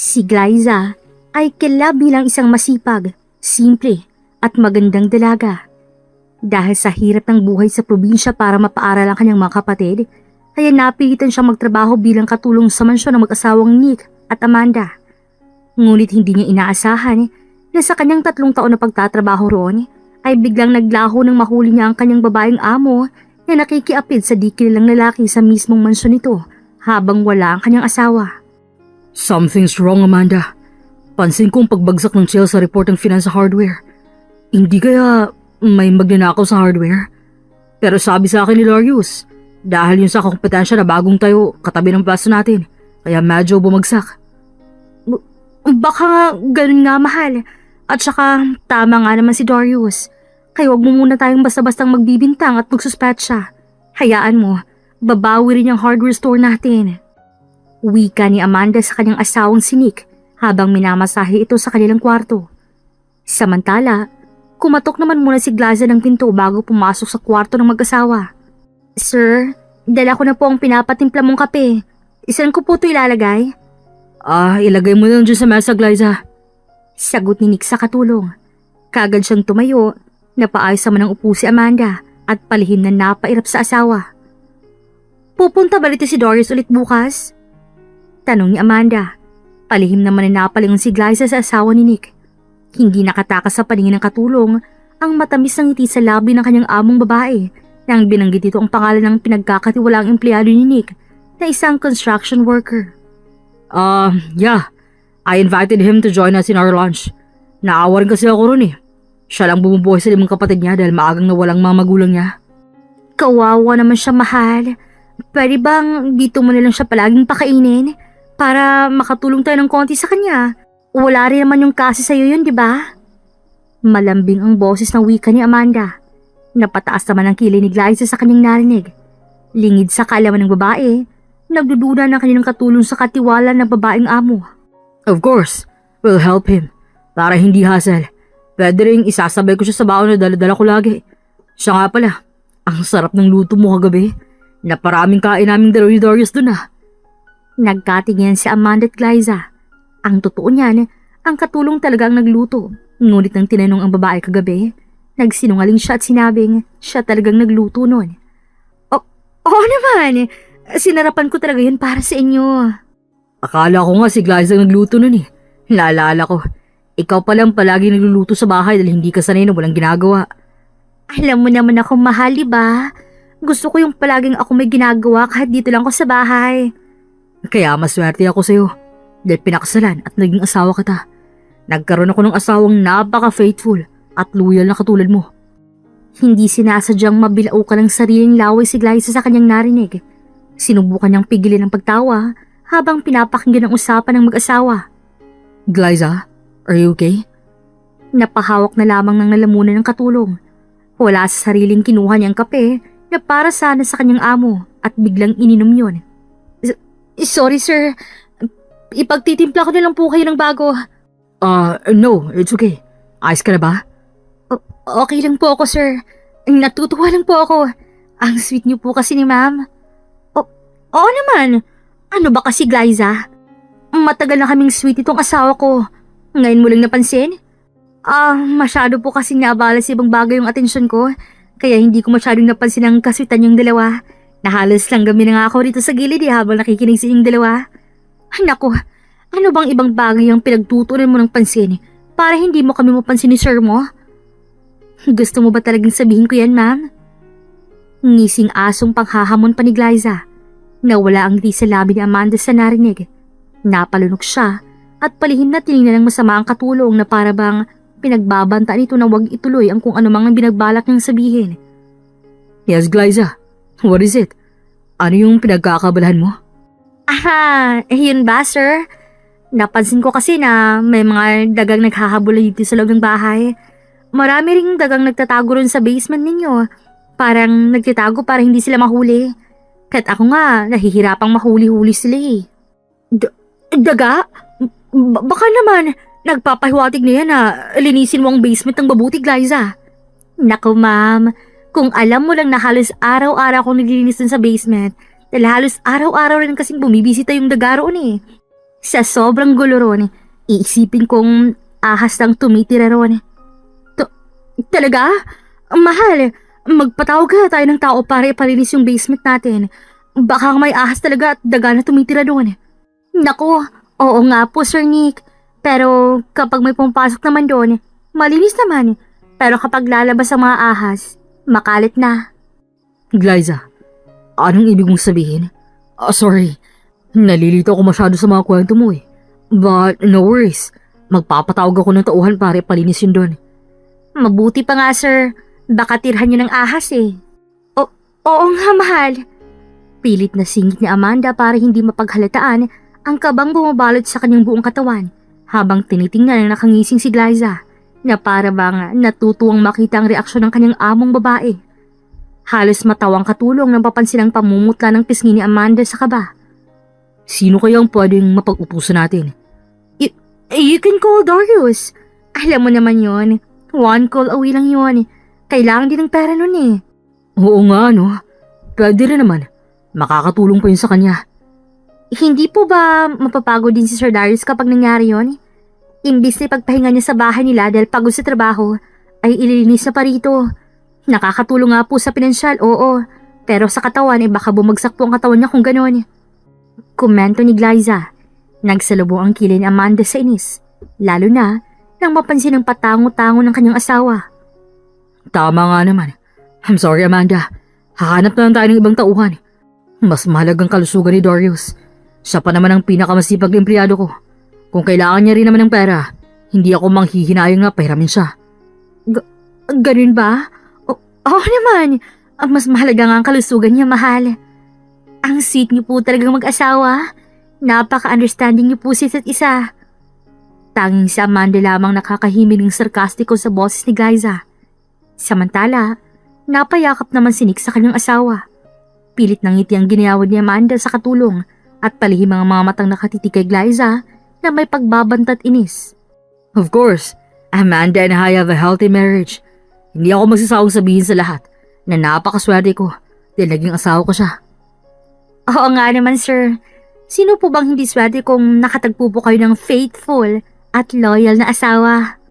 Si Glyza ay kilala bilang isang masipag, simple at magandang dalaga. Dahil sa hirap ng buhay sa probinsya para mapaaral ang kanyang mga kapatid, kaya napilitan siyang magtrabaho bilang katulong sa mansyon ng mag-asawang Nick at Amanda. Ngunit hindi niya inaasahan na sa kanyang 3 taon na pagtatrabaho roon ay biglang naglaho ng mahuli niya ang kanyang babaeng amo na nakikiapid sa di kilalang lalaki sa mismong mansyon nito habang wala ang kanyang asawa. Something's wrong, Amanda. Pansin kong pagbagsak ng Chell sa report ng finance sa hardware. Hindi kaya may magnanakaw sa hardware? Pero sabi sa akin ni Darius, dahil yun sa kompetensya na bagong tayo katabi ng plaza natin, kaya medyo bumagsak. Baka nga ganun nga, mahal. At saka tama nga naman si Darius. Kaya wag mo muna tayong basta-bastang magbibintang at magsuspetsa. Hayaan mo, babawi rin yung hardware store natin. Wika ni Amanda sa kanyang asawang si Nick habang minamasahe ito sa kanilang kwarto. Samantala, kumatok naman muna si Glyza ng pinto bago pumasok sa kwarto ng mag-asawa. Sir, dala ko na po ang pinapatimpla mong kape. Isan ko po ito ilalagay? Ilagay mo lang dyan sa mesa, Glyza. Sagot ni Nick sa katulong. Kagad siyang tumayo, napaayos naman ng upo si Amanda at palihim na napairap sa asawa. Pupunta ba rito si Darius ulit bukas? Tanong ni Amanda. Palihim naman na napalingon si Glyza sa asawa ni Nick. Hindi nakatakas sa paningin ng katulong ang matamis ng ngiti sa labi ng kanyang among babae nang binanggit ito ang pangalan ng pinagkakatiwalaang empleyado ni Nick na isang construction worker. Yeah. I invited him to join us in our lunch. Naawa rin kasi ako ron eh. Siya lang bumubuhay sa 5 kapatid niya dahil maagang nawalang mga magulang niya. Kawawa naman siya, mahal. Pwede bang dito mo na lang siya palaging pakainin para makatulong tayo ng konti sa kanya? Wala rin naman yung kasi sa'yo yun, di ba? Malambing ang boses ng wika ni Amanda. Napataas naman ang kilay ni Glyza sa kanyang narinig. Lingid sa kaalaman ng babae, nagdududa ng kanilang katulong sa katiwala ng babaeng amo. Of course, we'll help him. Para hindi hassle. Pwede rin isasabay ko siya sa baon na dala-dala ko lagi. Siya nga pala, ang sarap ng luto mo kagabi. Naparaming kain naming dalaw ni Darius dun ah. Nagkatingin si Amanda at Glyza. Ang totoo niyan, ang katulong talaga ang nagluto. Ngunit nang tinanong ang babae kagabi, nagsinungaling siya at sinabing siya talagang nagluto nun. Oo naman, sinarapan ko talaga yun para sa inyo. Akala ko nga si Glyza ang nagluto nun eh. Naalala ko, ikaw palang palagi nagluluto sa bahay dahil hindi ka sanay na walang ginagawa. Alam mo naman ako, mahal, diba? Gusto ko yung palaging ako may ginagawa kahit dito lang ako sa bahay. Kaya maswerte ako sa'yo dahil pinakasalan at naging asawa kita. Nagkaroon ako ng asawang napaka-faithful at loyal na katulad mo. Hindi sinasadyang mabilao ka ng sariling laway si Glyza sa kanyang narinig. Sinubukan niyang pigilin ang pagtawa habang pinapakinggan ang usapan ng mag-asawa. Glyza, are you okay? Napahawak na lamang ng lalamunan ng katulong. Wala sa sariling kinuha niyang kape na para sana sa kanyang amo at biglang ininom yun. Sorry sir, ipagtitimpla ko na lang po kayo ng bago. No, it's okay. Ayos ka na ba? Okay lang po ako sir, natutuwa lang po ako. Ang sweet niyo po kasi ni ma'am. Oo naman, ano ba kasi Glyza? Matagal na kaming sweet itong asawa ko. Ngayon mo lang napansin? Masyado po kasi naabala sa ibang bagay yung atensyon ko, kaya hindi ko masyadong napansin ang kaswitan yung dalawa. Nahalos lang kami na nga ako rito sa gilid habang nakikinig sa inyong dalawa. Naku, ano bang ibang bagay ang pinagtutunan mo ng pansin para hindi mo kami mapansin ni sir mo? Gusto mo ba talagang sabihin ko yan, ma'am? Ngising asong panghahamon pa ni Glyza. Nawala ang ngiti sa labi ni Amanda sa narinig. Napalunok siya at palihim na tinignan ng masama ang katulong na para bang pinagbabantaan ito na huwag ituloy ang kung ano mang binagbalak niyang sabihin. Yes, Glyza. What is it? Ano yung pinagkakabalahan mo? Yun ba, sir? Napansin ko kasi na may mga dagang naghahabol dito sa loob ng bahay. Marami ring dagang nagtatago ron sa basement ninyo. Parang nagtatago para hindi sila mahuli. Kahit ako nga, nahihirapang mahuli-huli sila eh. Daga? Baka naman, nagpapahiwatig na yan na linisin mo ang basement ng mabuti, Glyza. Naku, ma'am. Kung alam mo lang na halos araw-araw akong naglilinis dun sa basement, dahil halos araw-araw rin kasing bumibisita yung daga roon eh. Sa sobrang gulo ron, iisipin kong ahas lang tumitira ron. Talaga? Mahal, magpatawag ka tayo ng tao para ipalinis yung basement natin. Baka may ahas talaga at daga na tumitira doon. Naku, oo nga po Sir Nick. Pero kapag may pumapasok naman doon, malinis naman. Pero kapag lalabas ang mga ahas, makalit na. Glyza, anong ibig mong sabihin? Sorry, nalilito ako masyado sa mga kwento mo eh. But no worries, magpapatawag ako ng tauhan para ipalinis yun doon. Mabuti pa nga sir, baka tirhan nyo ng ahas eh. Oo nga mahal. Pilit na singit ni Amanda para hindi mapaghalataan ang kabang bumabalot sa kanyang buong katawan habang tinitingnan ng nakangising si Glyza na para bang natutuwang makita ang reaksyon ng kanyang among babae. Halos matawang katulong nang papansin ang pamumutla ng pisngi ni Amanda sa kaba. Sino kaya ang pwedeng mapag-utusan natin? You can call Darius. Alam mo naman yon. One call away lang yon. Kailangan din ng pera nun eh. Oo nga no, pwede rin naman. Makakatulong pa yun sa kanya. Hindi po ba mapapagod din si Sir Darius kapag nangyari yon? Imbis na ipagpahinga niya sa bahay nila dahil pagod sa trabaho, ay ililinis na pa rito. Nakakatulong nga po sa pinansyal, oo. Pero sa katawan, baka bumagsak po ang katawan niya kung gano'n. Komento ni Glyza. Nagsalubong ang kilay ni Amanda sa inis. Lalo na nang mapansin ang patango-tango ng kanyang asawa. Tama nga naman. I'm sorry Amanda, hahanap na lang tayo ng ibang tauhan. Mas mahalagang kalusugan ni Darius. Siya pa naman ang pinakamasipag na empleyado ko. Kung kailangan niya rin naman ng pera, hindi ako manghihinayang na pahiramin siya. Ganun ba? Oo naman. Mas mahalaga nga ang kalusugan niya, mahal. Ang sweet niyo po talagang mag-asawa. Napaka-understanding niyo po sa isa't isa. Tanging si Amanda lamang nakakahimig ng sarkastiko sa boses ni Glyza. Samantala, napayakap naman si Nick sa kanyang asawa. Pilit ng ngiti ang giniyawad ni Amanda sa katulong at palihim ang mga matang nakatitig kay Glyza na may pagbabantat inis. Of course, Amanda and I have a healthy marriage. Hindi ako magsasawang sabihin sa lahat na napakaswerte ko dahil naging asawa ko siya. Oo nga naman sir. Sino po bang hindi swerte kung nakatagpo po kayo ng faithful at loyal na asawa?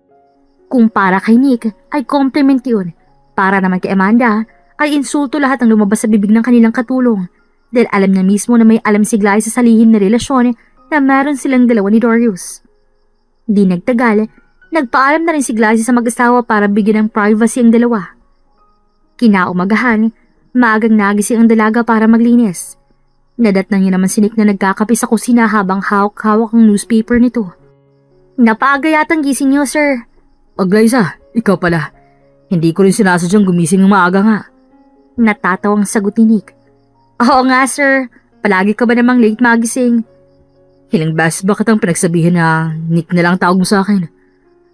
Kung para kay Nick ay compliment yun. Para naman kay Amanda ay insulto lahat ang lumabas sa bibig ng kanilang katulong dahil alam niya mismo na may alam si Glyza sa lihim na relasyon na meron silang dalawa ni Darius. Di nagtagal, nagpaalam na rin si Glyza sa mag-asawa para bigyan ng privacy ang dalawa. Kinaumagahan, maagang nagising ang dalaga para maglinis. Nadatnan niya naman si Nick na nagkakape sa kusina habang hawak-hawak ang newspaper nito. Napaaga yatang gising niyo, sir. Glyza, ikaw pala. Hindi ko rin sinasadyang gumising ng maaga nga. Natatawang sagot ni Nick. Oo nga, sir. Palagi ka ba namang late magising? Ilang beses ba kitang pinagsabihin na Nick na lang tawag mo sa akin?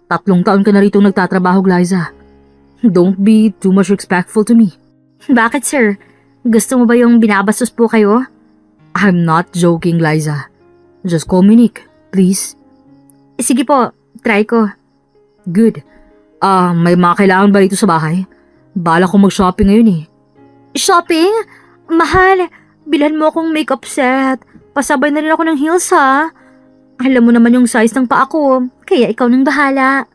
3 taon ka na rito nagtatrabaho, Glyza. Don't be too much respectful to me. Bakit, sir? Gusto mo ba yung binabastos po kayo? I'm not joking, Glyza. Just call me Nick, please. Sige po, try ko. Good. May mga kailangan ba rito sa bahay? Bala ko mag-shopping ngayon eh. Shopping? Mahal, bilhan mo akong makeup set. Pasabay na rin ako ng heels ha. Alam mo naman yung size ng paa ko, kaya ikaw nang bahala.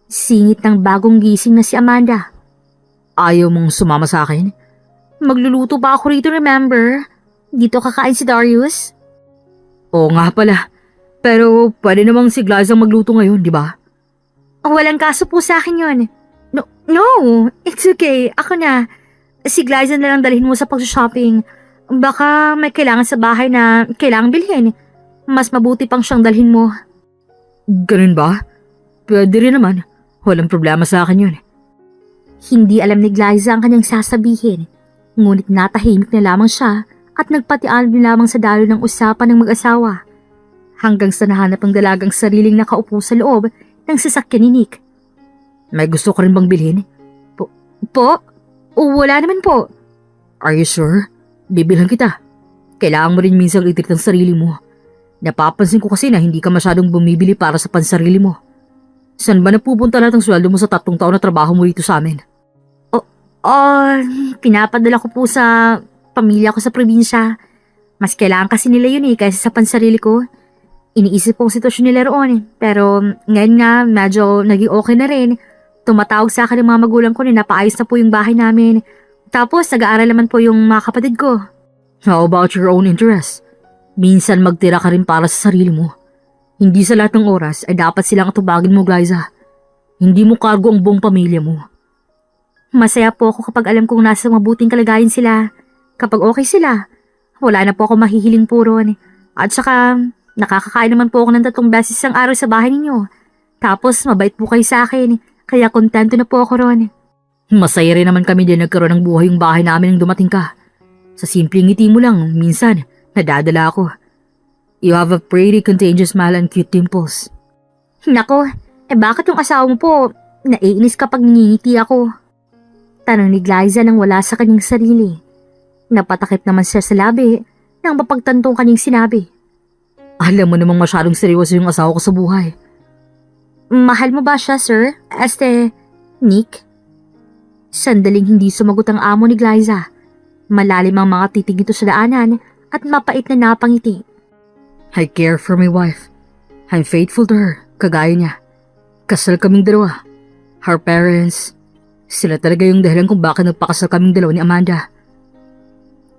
Singit ng bagong gising na si Amanda. Ayaw mong sumama sa akin? Magluluto pa ako rito, remember? Dito kakain si Darius? Oo nga pala. Pero pwede namang si Glyza magluto ngayon, di ba? Walang kaso po sa akin yun. No, it's okay. Ako na. Si Glyza na lang dalhin mo sa pag-shopping. Baka may kailangan sa bahay na kailangang bilhin. Mas mabuti pang siyang dalhin mo. Ganun ba? Pwede rin naman. Walang problema sa akin yun. Hindi alam ni Glyza ang kanyang sasabihin. Ngunit natahimik na lamang siya at nagpatialam din lamang sa dalo ng usapan ng mag-asawa. Hanggang sa nahanap ang dalagang sariling nakaupo sa loob ng sasakyan ni Nick. May gusto ka rin bang bilhin? Po? Wala naman po. Are you sure? Bibilhan kita. Kailangan mo rin minsan i-treat ang sarili mo. Napapansin ko kasi na hindi ka masyadong bumibili para sa pansarili mo. Saan ba napupunta lahat ang sweldo mo sa 3 taon na trabaho mo dito sa amin? Pinapadala ko po sa pamilya ko sa probinsya. Mas kailangan kasi nila yun kaysa sa pansarili ko. Iniisip ko ang sitwasyon nila roon. Pero ngayon nga, medyo naging okay na rin. Tumatawag sa akin ng mga magulang ko na napaayos na po yung bahay namin. Tapos nag-aaral naman po yung mga kapatid ko. How about your own interests? Minsan magtira ka rin para sa sarili mo. Hindi sa lahat ng oras ay dapat silang atubagin mo, Glyza. Hindi mo cargo ang buong pamilya mo. Masaya po ako kapag alam kong nasa mabuting kalagayan sila. Kapag okay sila, wala na po ako mahihiling po ron. At saka, nakakakain naman po ako ng 3 beses ang araw sa bahay ninyo. Tapos, mabait po kayo sa akin. Kaya kontento na po ako ron. Masaya rin naman kami din nagkaroon ng buhay yung bahay namin nang dumating ka. Sa simpleng ngiti mo lang, minsan, nadadala ako. You have a pretty contagious smile and cute dimples. Nako, bakit yung asawa mo po, naiinis kapag nangingiti ako? Tanong ni Glyza nang wala sa kanyang sarili. Napatakip naman siya sa labi nang mapagtantong kanyang sinabi. Alam mo namang masyadong seryoso yung asawa ko sa buhay. Mahal mo ba siya, sir? Nick? Sandaling hindi sumagot ang amo ni Glyza. Malalim ang mga titig nito sa daanan at mapait na napangiti. I care for my wife. I'm faithful to her, kagaya niya. Kasal kaming dalawa. Her parents, sila talaga yung dahilan kung bakit nagpakasal kaming dalawa ni Amanda.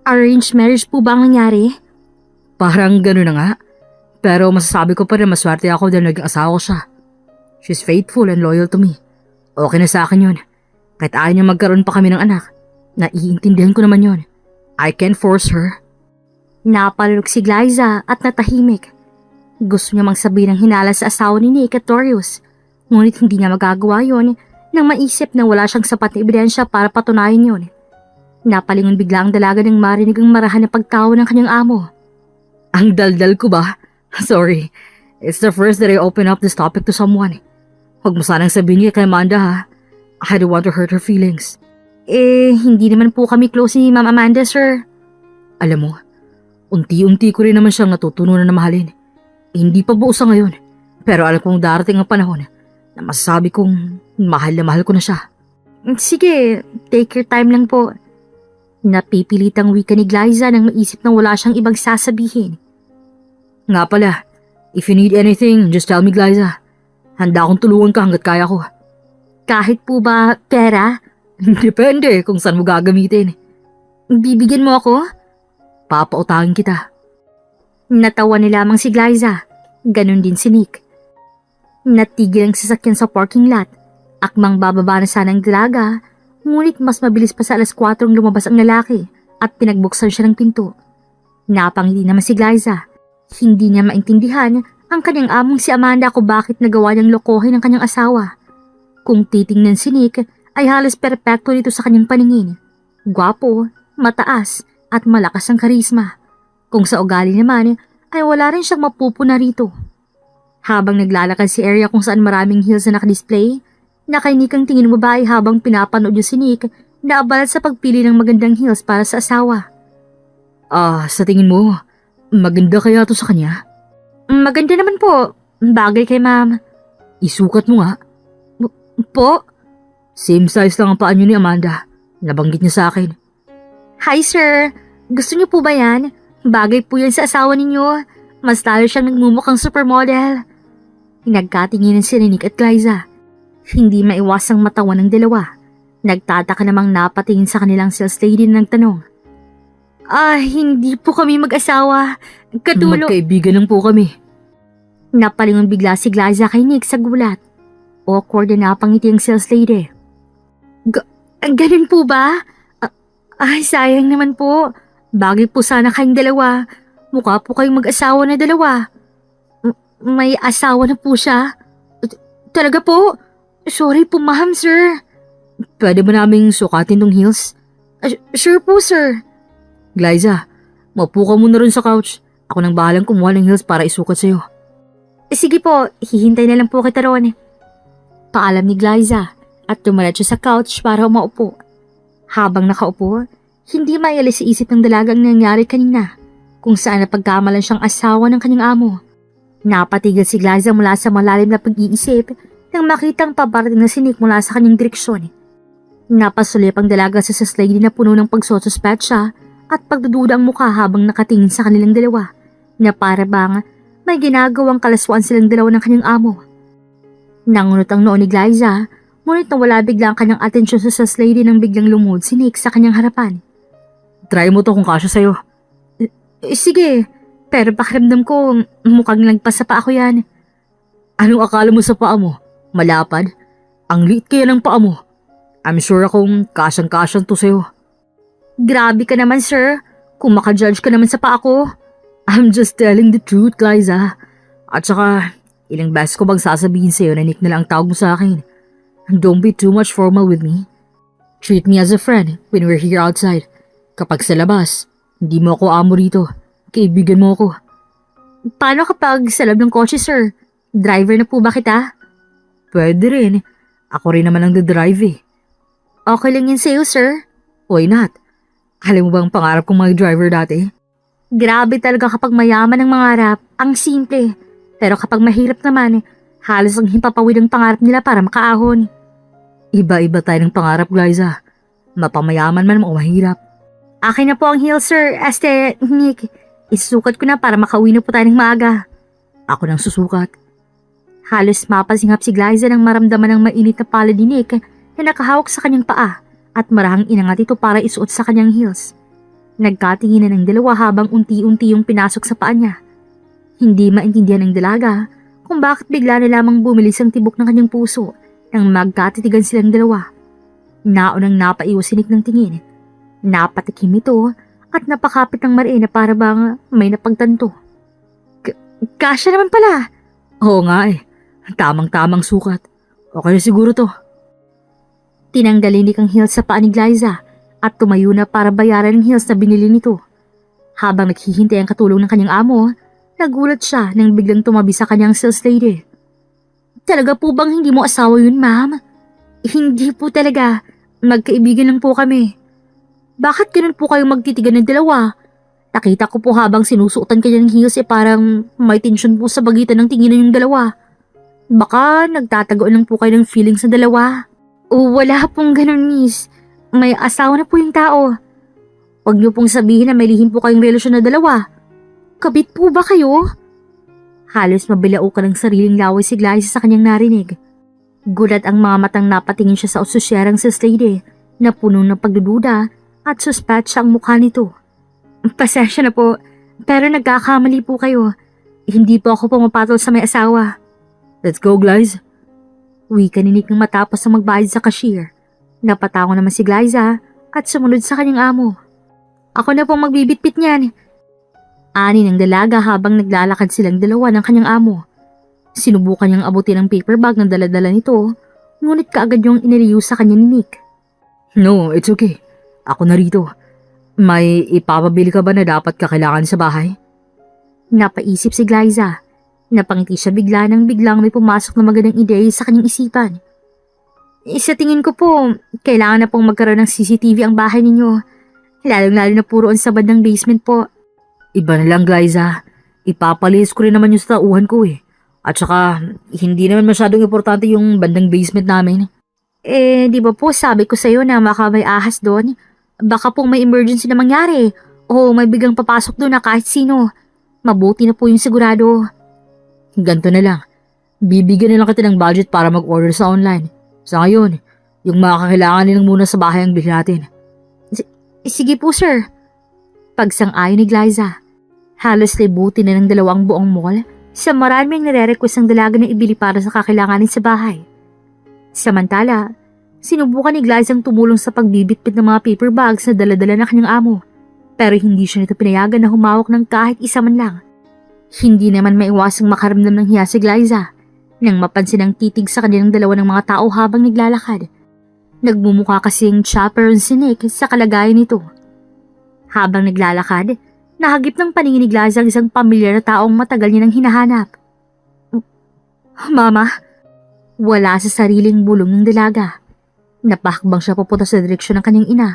Arranged marriage po ba ang nangyari? Parang gano'n na nga. Pero masasabi ko pa rin maswerte ako dahil naging asawa ko siya. She's faithful and loyal to me. Okay na sa akin yun. Kahit ayaw niya magkaroon pa kami ng anak, naiintindihan ko naman yun. I can't force her. Napalulog si Glyza at natahimik. Gusto niya magsabi ng hinala sa asawa ni Nick at Darius. Ngunit hindi niya magagawa yon nang maisip na wala siyang sapat na ebidensya para patunayan yon. Napalingon bigla ang dalaga nang marinig ang marahan na pagtawa ng kanyang amo. Ang daldal ko ba? Sorry. It's the first that I open up this topic to someone. Huwag mo sanang sabihin niya kay Amanda ha. I don't want to hurt her feelings. Hindi naman po kami close ni Ma'am Amanda, sir. Alam mo, unti-unti ko rin naman siyang natutunan na mahalin. Hindi pa buo sa ngayon. Pero alam kong darating ang panahon na masasabi kong mahal na mahal ko na siya. Sige, take your time lang po. Napipilitang wika ni Glyza nang maisip na wala siyang ibang sasabihin. Nga pala, if you need anything, just tell me, Glyza. Handa akong tulungan ka hanggat kaya ko. Kahit po ba pera? Depende kung saan mo gagamitin. Bibigyan mo ako? Papautangin kita. Natawa ni lamang si Glyza. Ganon din si Nick. Natigil ang sasakyan sa parking lot. Akmang bababa na sana ang dalaga, ngunit mas mabilis pa sa 4:00 lumabas ang lalaki at pinagbuksan siya ng pinto. Napangiti naman si Glyza. Hindi niya maintindihan ang kanyang among si Amanda kung bakit nagawa niyang lokohin ang kanyang asawa. Kung titingnan si Nick ay halos perpekto dito sa kanyang paningin. Gwapo, mataas at malakas ang karisma. Kung sa ugali naman ay wala rin siyang mapupuna rito. Habang naglalakad si area kung saan maraming heels na nakadisplay, nakainik ang tingin ng babae habang pinapanood niya si Nick na abala sa pagpili ng magandang heels para sa asawa. Sa tingin mo, maganda kaya to sa kanya? Maganda naman po. Bagay kay ma'am. Isukat mo nga. Po? Same size lang ang paa niyo ni Amanda. Nabanggit niya sa akin. Hi sir, gusto niyo po ba yan? Bagay po yan sa asawa ninyo. Mas lalo siyang nagmumukhang supermodel. Nagkatinginan si Nick at Glyza. Hindi maiwasang matawa ng dalawa. Nagtataka namang napatingin sa kanilang sales lady na nagtanong. Hindi po kami mag-asawa. Magkaibigan lang po kami. Napalingon bigla si Glyza kay Nick sa gulat. Awkward na napangiti ang sales lady. Ganun po ba? Sayang naman po. Bagay po sana kayong dalawa. Mukha po kayong mag-asawa na dalawa. May asawa na po siya? Talaga po? Sorry po ma'am, sir. Pwede ba naming sukatin tong heels? Sure po, sir. Glyza, maupo ka muna rin sa couch. Ako nang bahalang kumuha ng heels para isukat sa'yo. Sige po, hihintay na lang po kita ron. Paalam ni Glyza at dumiretso sa couch para umaupo. Habang nakaupo, hindi maialis sa isip ng dalagang nangyari kanina kung saan napagkamalan siyang asawa ng kanyang amo. Napatigil si Glyza mula sa malalim na pag-iisip nang makitang pabarating na si Nick mula sa kanyang direksyon. Napasulip ang dalaga sa saslay na puno ng pagsosuspet siya at pagdududa ang mukha habang nakatingin sa kanilang dalawa na para bang may ginagawang kalaswaan silang dalawa ng kanyang amo. Nangunot ang noo ni Glyza, ngunit nawala bigla ang kanyang atensyon sa sales lady nang biglang lumuhod si Nick sa kanyang harapan. Try mo to kung kasya sa'yo. Sige, pero pakiramdam ko mukhang lagpas sa paa ko yan. Anong akala mo sa paa mo? Malapad? Ang liit kaya ng paa mo. I'm sure akong kasyang-kasyang to sa'yo. Grabe ka naman, sir. Kung makajudge ka naman sa paa ko. I'm just telling the truth, Liza. At saka, ilang beses ko bang sasabihin sa'yo na Nick na lang ang tawag mo sa akin? Don't be too much formal with me. Treat me as a friend when we're here outside. Kapag sa labas, hindi mo ako amo rito. Kaibigan mo ako. Paano kapag sa loob ng kotse, sir? Driver na po ba kita? Pwede rin. Ako rin naman ang drive eh. Okay lang yun sa'yo, sir. Why not? Alam mo bang pangarap kong mag-driver dati? Grabe talaga kapag mayaman ang mangarap, ang simple. Pero kapag mahirap naman, halos ang himpapawid ang pangarap nila para makaahon. Iba-iba tayo ng pangarap, Liza. Mapamayaman man o mahirap. Akin na po ang heel, sir. Nick, isusukat ko na para makauwi na po tayo ng maaga. Ako nang susukat. Halos mapasingap si Glyza nang maramdaman ng mainit na palad ni Nick na nakahawak sa kanyang paa at marahang inangat ito para isuot sa kanyang heels. Nagkatinginan ng dalawa habang unti-unti yung pinasok sa paa niya. Hindi maintindihan ng dalaga kung bakit bigla na lamang bumilis ang tibok ng kanyang puso nang magkatitigan silang dalawa. Naunang napaiwas si Nick ng tingin. Napatikim ito at napakapit ng mari na para bang may napagtanto. Kasya naman pala. Oo nga eh. Tamang-tamang sukat. Okay na siguro to. Tinanggalin ni Nick ang heels sa paa ni Glyza at tumayo na para bayaran ang heels na binili nito. Habang naghihintay ang katulong ng kanyang amo, nagulat siya nang biglang tumabi sa kanyang sales lady. Talaga po bang hindi mo asawa yun, ma'am? Hindi po talaga. Magkaibigan lang po kami. Bakit ganun po kayong magtitigan ng dalawa? Nakita ko po habang sinusuotan kanya ng heels parang may tensyon po sa bagitan ng tinginan yung dalawa. Baka nagtatagoan lang po kayo ng feelings sa dalawa. O wala pong ganun, miss. May asawa na po yung tao. Huwag niyo pong sabihin na may lihim po kayong relasyon na dalawa. Kabit po ba kayo? Halos mabilao ka ng sariling laway si Glyza sa kanyang narinig. Gulat ang mga matang napatingin siya sa osusyerang sales lady na puno ng pagdududa at suspetsa ang mukha nito. Pasensya na po, pero nagkakamali po kayo. Hindi po ako pumapatol sa may asawa. Let's go, Glyza. Wika ni Nick nang matapos na magbayad sa cashier. Napatango naman si Glyza at sumunod sa kanyang amo. Ako na pong magbibitbit niyan. Ani ng dalaga habang naglalakad silang dalawa ng kanyang amo. Sinubukan niyang abutin ang paper bag ng daladala nito, ngunit kaagad yung iniliw sa kanya ni Nick. No, it's okay. Ako na rito. May ipapabili ka ba na dapat kakailangan sa bahay? Napaisip si Glyza. Napangiti siya bigla nang biglang may pumasok na magandang ideya sa kanyang isipan. Sa tingin ko po, kailangan na pong magkaroon ng CCTV ang bahay ninyo. Lalong-lalo na puro ang sabad ng basement po. Iba na lang, Glyza. Ipapalis ko rin naman yung sa tauhan ko eh. At saka, hindi naman masyadong importante yung bandang basement namin. Di ba po sabi ko sa'yo na baka may ahas doon? Baka pong may emergency na mangyari o may biglang papasok doon na kahit sino. Mabuti na po yung sigurado. Ganto na lang. Bibigyan na lang kita ng budget para mag-order sa online. Sa ngayon, yung mga kakailangan nilang muna sa bahay ang bilhin natin. Sige po, sir. Pagsang-ayon ni Glyza. Halos libutin na ng dalawang buong mall sa maraming nire-request ang dalaga na ibili para sa kakailanganin sa bahay. Samantala, sinubukan ni Glyza ang tumulong sa pagbibitbit ng mga paper bags na daladala ng kanyang amo. Pero hindi siya nito pinayagan na humawak ng kahit isa man lang. Hindi naman maiwasang makaramdam ng hiya si Glyza nang mapansin ang titig sa kanilang dalawa ng mga tao habang naglalakad. Nagmumukha kasing chaperone si Nick sa kalagayan nito. Habang naglalakad, nahagip ng paningin ni Glyza ang isang pamilyar na taong matagal niya nang hinahanap. Mama, wala sa sariling bulong ng dalaga. Napahakbang siya papunta sa direksyon ng kanyang ina,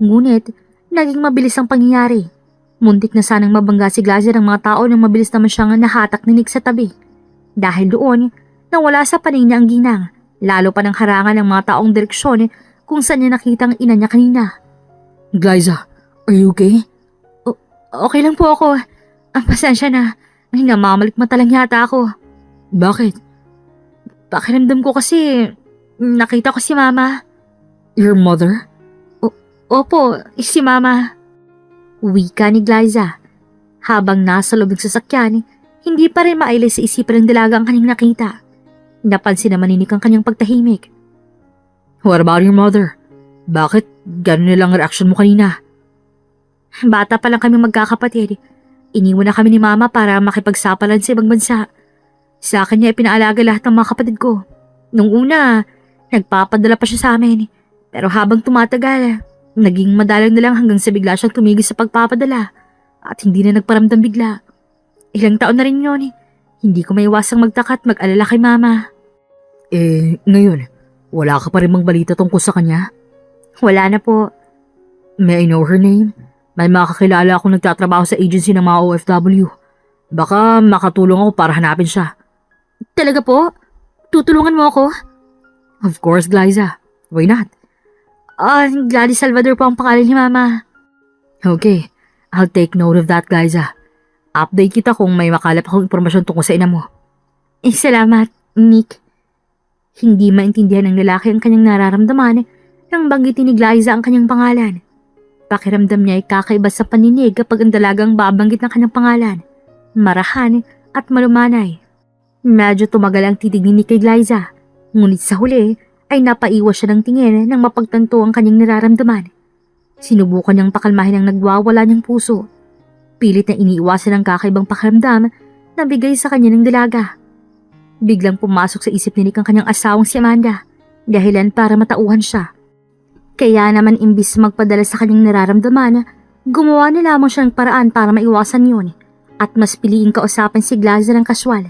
ngunit naging mabilis ang pangyayari. Muntik na sanang mabangga si Glyza ng mga tao nang mabilis naman siyang nahatak ni Nick sa tabi. Dahil doon, nawala sa paningin niya ang ginang, lalo pa ng harangan ng mga taong direksyon kung saan niya nakita ang ina niya kanina. Glyza, are you okay? Okay lang po ako. Ang pasensya na. Ay, namamalikmata lang yata ako. Bakit? Pakiramdam ko kasi nakita ko si Mama. Your mother? Opo, si Mama. Wika ni Glyza. Habang nasa loob ng sasakyan, hindi pa rin maayos sa isipan ng dalaga ang kanyang nakita. Napansin naman ni Nick ang kanyang pagtahimik. What about your mother? Bakit gano'n nilang reaction mo kanina? Bata pa lang kami magkakapatid. Iniwan na kami ni Mama para makipagsapalan sa ibang bansa. Sa akin niya ipinaalaga lahat ng mga kapatid ko. Nung una, nagpapadala pa siya sa amin. Pero habang tumatagal, naging madalang na lang hanggang sa bigla siyang tumigil sa pagpapadala. At hindi na nagparamdam bigla. Ilang taon na rin yun. Hindi ko maiwasang magtaka at mag-alala kay Mama. Ngayon, wala ka pa rin mang balita tungkol sa kanya? Wala na po. May I know her name? May mga kakilala akong nagtatrabaho sa agency ng mga OFW. Baka makatulong ako para hanapin siya. Talaga po? Tutulungan mo ako? Of course, Glyza. Why not? Gladys Salvador po ang pangalan ni Mama. Okay, I'll take note of that, Glyza. Update kita kung may makalap akong impormasyon tungkol sa ina mo. Salamat, Nick. Hindi maintindihan ng lalaki ang kanyang nararamdaman nang banggitin ni Glyza ang kanyang pangalan. Pakiramdam niya ay kakaiba sa paninig kapag ang dalagang babanggit ng kanyang pangalan. Marahan at malumanay. Medyo tumagal ang titig ni Nick kay Glyza. Ngunit sa huli ay napaiwas siya ng tingin nang mapagtanto ang kanyang nararamdaman. Sinubukan niyang pakalmahin ang nagwawala niyang puso. Pilit na iniiwasan ang kakaibang pakiramdam na bigay sa kanya ng dalaga. Biglang pumasok sa isip ni Nick ang kanyang asawang si Amanda, dahilan para matauhan siya. Kaya naman imbis magpadala sa kanyang nararamdaman, gumawa na lamang siya ng paraan para maiwasan yun at mas piliing kausapin si Glyza ng kaswal.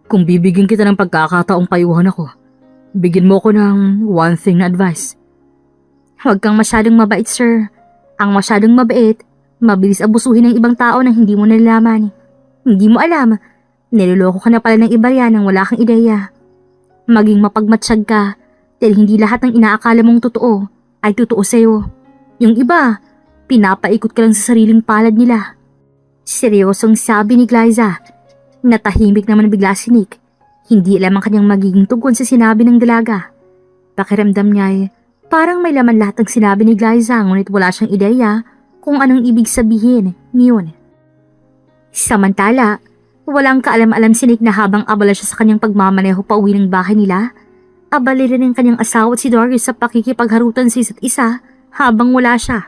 Kung bibigyan kita ng pagkakataong payuhan ako, bigyan mo ko ng one thing na advice. Huwag kang masyadong mabait, sir. Ang masyadong mabait, mabilis abusuhin ng ibang tao nang hindi mo nalalaman. Hindi mo alam, niloloko ka na pala ng iba yan nang wala kang ideya. Maging mapagmatsyag ka, dahil hindi lahat ng inaakala mong totoo ay totoo sa'yo. Yung iba, pinapaikot ka lang sa sariling palad nila. Seryosong sabi ni Glyza. Natahimik naman bigla si Nick. Hindi alam ang kanyang magiging tugon sa sinabi ng dalaga. Pakiramdam niya ay parang may laman lahat ng sinabi ni Glyza ngunit wala siyang ideya kung anong ibig sabihin niyon. Samantala, walang kaalam-alam si Nick na habang abala siya sa kanyang pagmamaneho pa uwi ng bahay nila, abali rin ang kanyang asawa at si Darius sa pakikipagharutan sa isa't isa habang wala siya.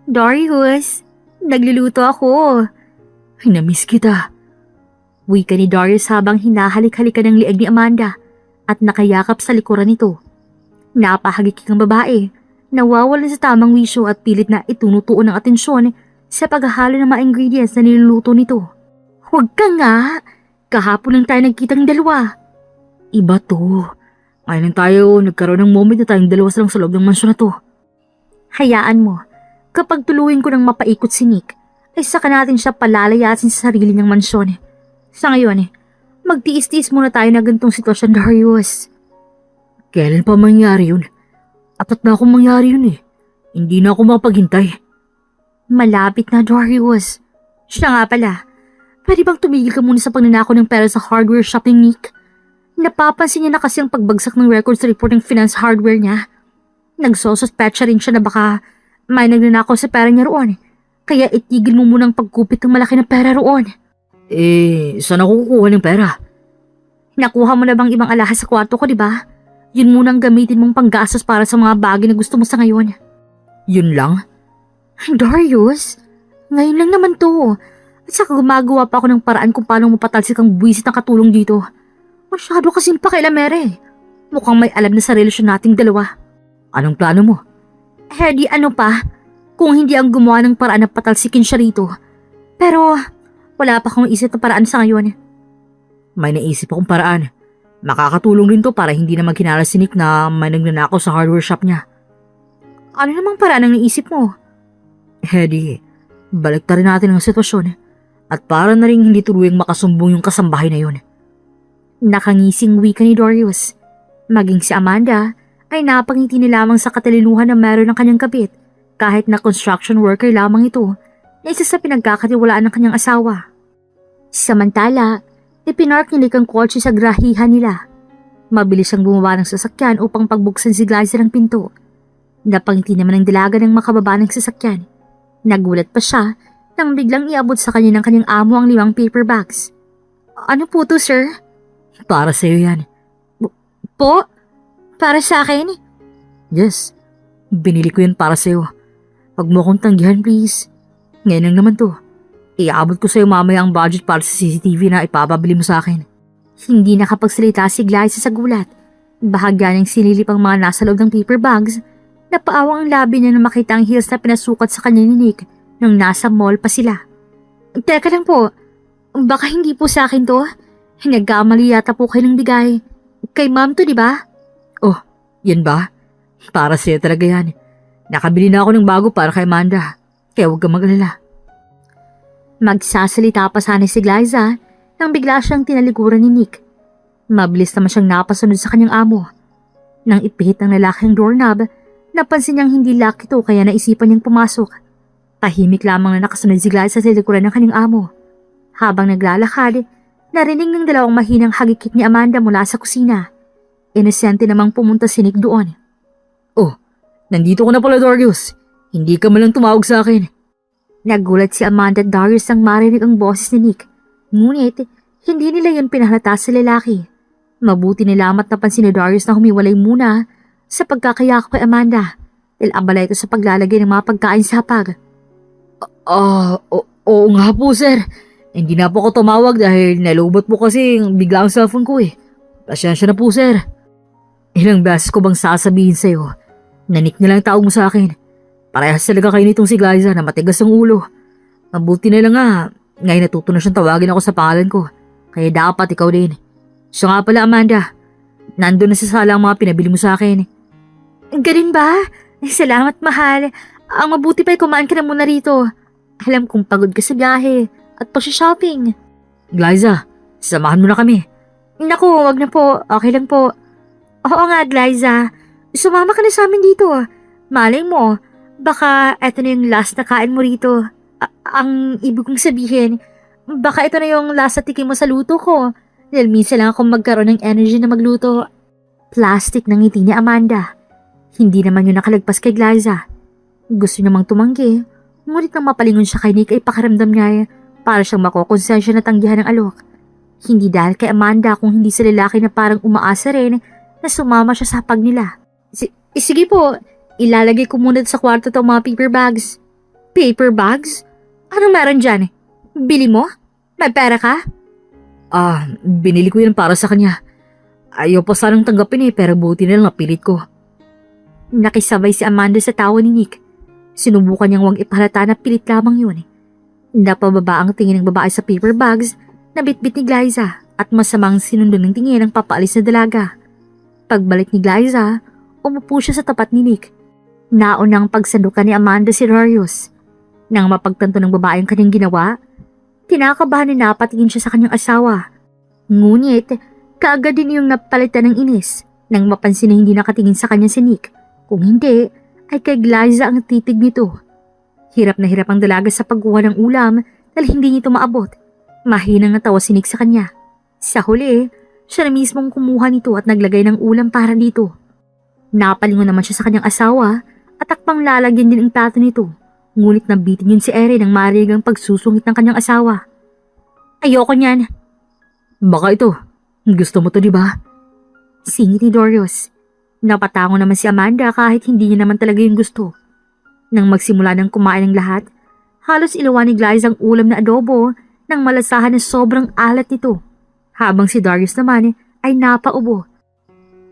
Darius, nagluluto ako. Ay, namiss kita. Wika ni Darius habang hinahalik-halikan ng lieg ni Amanda at nakayakap sa likuran nito. Napahagikik ang babae, nawawalan sa tamang wisyo at pilit na itunutuon ng atensyon sa paghahalo ng mga ingredients na niluluto nito. Huwag ka nga! Kahapon lang tayo nagkitang dalawa. Iba to. Ngayon lang tayo nagkaroon ng moment na tayong dalawa lang sa loob ng mansyon na to. Hayaan mo, kapag tuluyin ko ng mapaikot si Nick, ay saka natin siya palalayasin sa sarili niyang mansyon. Sa ngayon, magtiis-tiis muna tayo na ganitong sitwasyon, Darius. Kailan pa mangyari yun? Apat na akong mangyari yun eh. Hindi na ako mapaghintay. Malapit na, Darius. Siya nga pala, pwede bang tumigil ka muna sa pagnanakaw ng pera sa hardware shop ni Nick? Napapansin niya na kasi ang pagbagsak ng records report ng finance hardware niya. Nagsosuspetsa rin siya na baka may nagnanakaw sa pera niya roon. Kaya itigil mo munang pagkupit ng malaki na pera roon. Saan ako kukuha ng pera? Nakuha mo na bang ibang alahas sa kwarto ko, di ba? Yun munang gamitin mong panggastos para sa mga bagay na gusto mo sa ngayon. Yun lang? Darius, ngayon lang naman to. At saka gumagawa pa ako ng paraan kung paano mapatalsik ang buwisit na katulong dito. Masyado kasing pakialamere. Mukhang may alam na sa relasyon nating dalawa. Anong plano mo? Di ano pa, kung hindi ang gumawa ng paraan na patalsikin siya rito. Pero wala pa akong isip na paraan sa ngayon. May naisip akong paraan. Makakatulong din to para hindi na maghinala si Nick na may nagnanakaw sa hardware shop niya. Ano namang paraan ang naisip mo? Baliktarin natin ang sitwasyon at para na rin hindi tuluyang makasumbong yung kasambahay na yun. Nakangising wika ni Darius. Maging si Amanda ay napangiti ni lamang sa katalinuhan na meron ng kanyang kabit kahit na construction worker lamang ito na isa sa pinagkakatiwalaan ng kanyang asawa. Samantala, ipinark ni Nick ang kotse sa grahihan nila. Mabilis siyang bumaba ng sasakyan upang pagbuksan si Glyza ng pinto. Napangiti naman ang dalaga ng makababa ng sasakyan. Nagulat pa siya nang biglang iabot sa kanya ng kanyang amo ang 5 paper bags. Ano po to, sir? Para sa'yo yan. Po? Para sa akin? Yes, binili ko yan para sa'yo. Huwag mo akong tanggihan, please. Ngayon lang naman to. Iabot ko sa'yo mamaya ang budget para sa CCTV na ipapabili mo sa akin. Hindi nakapagsalita si Glyza sa gulat. Bahagya niyang sinilip ang mga nasa loob ng paper bags. Napaawang ang labi niya nang makita ang heels na pinasukat sa kanya ni Nick nung nasa mall pa sila. Teka lang po, baka hindi po sa akin to. Nagkamali yata po kayo ng bigay. Kay ma'am to, di ba? Oh, yan ba? Para sa'yo talaga yan. Nakabili na ako ng bago para kay Amanda. Kaya huwag kang mag-alala. Magsasalita pa sana si Glyza nang bigla siyang tinalikuran ni Nick. Mabilis naman siyang napasunod sa kanyang amo. Nang ipihit ng lalaki ang doorknob, napansin niyang hindi lock ito kaya naisipan niyang pumasok. Tahimik lamang na nakasunod si Glyza sa likuran ng kanyang amo. Habang naglalakad, narinig ng dalawang mahinang hagikik ni Amanda mula sa kusina. Inosente namang pumunta si Nick doon. Oh, nandito ko na pala, Darius. Hindi ka man lang tumawag sa akin. Nagulat si Amanda at Darius nang marinig ang boses ni Nick. Ngunit, hindi nila yun pinahalata sa lalaki. Mabuti nilamat napansin ni Darius na humiwalay muna sa pagkakayakap kay Amanda dahil abala ito sa paglalagay ng mga pagkain sa hapag. Oo nga po, sir. Hindi na po ako tumawag dahil nalobot po kasi bigla ang cellphone ko eh. Pasensya na po, sir. Ilang beses ko bang sasabihin sa'yo na Nick na lang tawag mo sa akin? Parehas talaga kayo nitong si Glyza na matigas ang ulo. Mabuti na lang nga, ngayon natuto na siyang tawagin ako sa pangalan ko. Kaya dapat ikaw din. Siya nga pala, Amanda. Nandun na sa sala ang mga pinabili mo sa akin. Ganun ba? Salamat, mahal. Ang mabuti pa'y kumain ka na muna rito. Alam kong pagod ka sa biyahe at shopping. Glyza, samahan mo na kami. Naku, wag na po. Okay lang po. Oo nga, Glyza. Sumama ka na sa amin dito. Malay mo, baka eto na yung last na kain mo rito. Ang ibig kong sabihin, baka ito na yung last na tikim mo sa luto ko. Dahil minsan lang akong magkaroon ng energy na magluto. Plastic ng ngiti ni Amanda. Hindi naman yun nakalagpas kay Glyza. Gusto namang tumanggi, ngunit nang mapalingon siya kay Nick ay pakaramdam niya para siyang makokonsensya na tanggihan ng alok. Hindi dahil kay Amanda kung hindi sa lalaki na parang umaasa rin na sumama siya sa hapag nila. Sige po, ilalagay ko muna sa kwarto itong mga paper bags. Paper bags? Ano meron dyan? Bili mo? May pera ka? Binili ko yan para sa kanya. Ayaw pa sanang tanggapin pero buti na lang napilit ko. Nakisabay si Amanda sa tawa ni Nick. Sinubukan niyang huwag ipahalata na pilit lamang yun. Napababa ang tingin ng babae sa paper bags na bitbit ni Glyza at masamang sinundan ng tingin ng papaalis na dalaga. Pagbalik ni Glyza, umupo siya sa tapat ni Nick. Naunang pagsandukan ni Amanda si Darius. Nang mapagtanto ng babae ang kanyang ginawa, tinakabahan na napatingin siya sa kanyang asawa. Ngunit, kaagad din yung napalitan ng inis nang mapansin na hindi nakatingin sa kanya si Nick. Kung hindi, ay kay Glyza ang titig nito. Hirap na hirap ang dalaga sa pagkuha ng ulam dahil hindi nito maabot. Mahinang natawa si Nick sa kanya. Sa huli, siya na mismong kumuha nito at naglagay ng ulam para dito. Napalingon naman siya sa kanyang asawa at takpang lalagyan din ang plato nito. Ngunit nabitin yun si Erin ng marigang pagsusungit ng kanyang asawa. Ayoko niyan. Baka ito. Gusto mo to, di ba? Singit ni Darius. Napatango naman si Amanda kahit hindi niya naman talaga yung gusto. Nang magsimula ng kumain ng lahat, halos ilawan ni Glyza ang ulam na adobo nang malasahan na sobrang alat nito. Habang si Darius naman ay napaubo.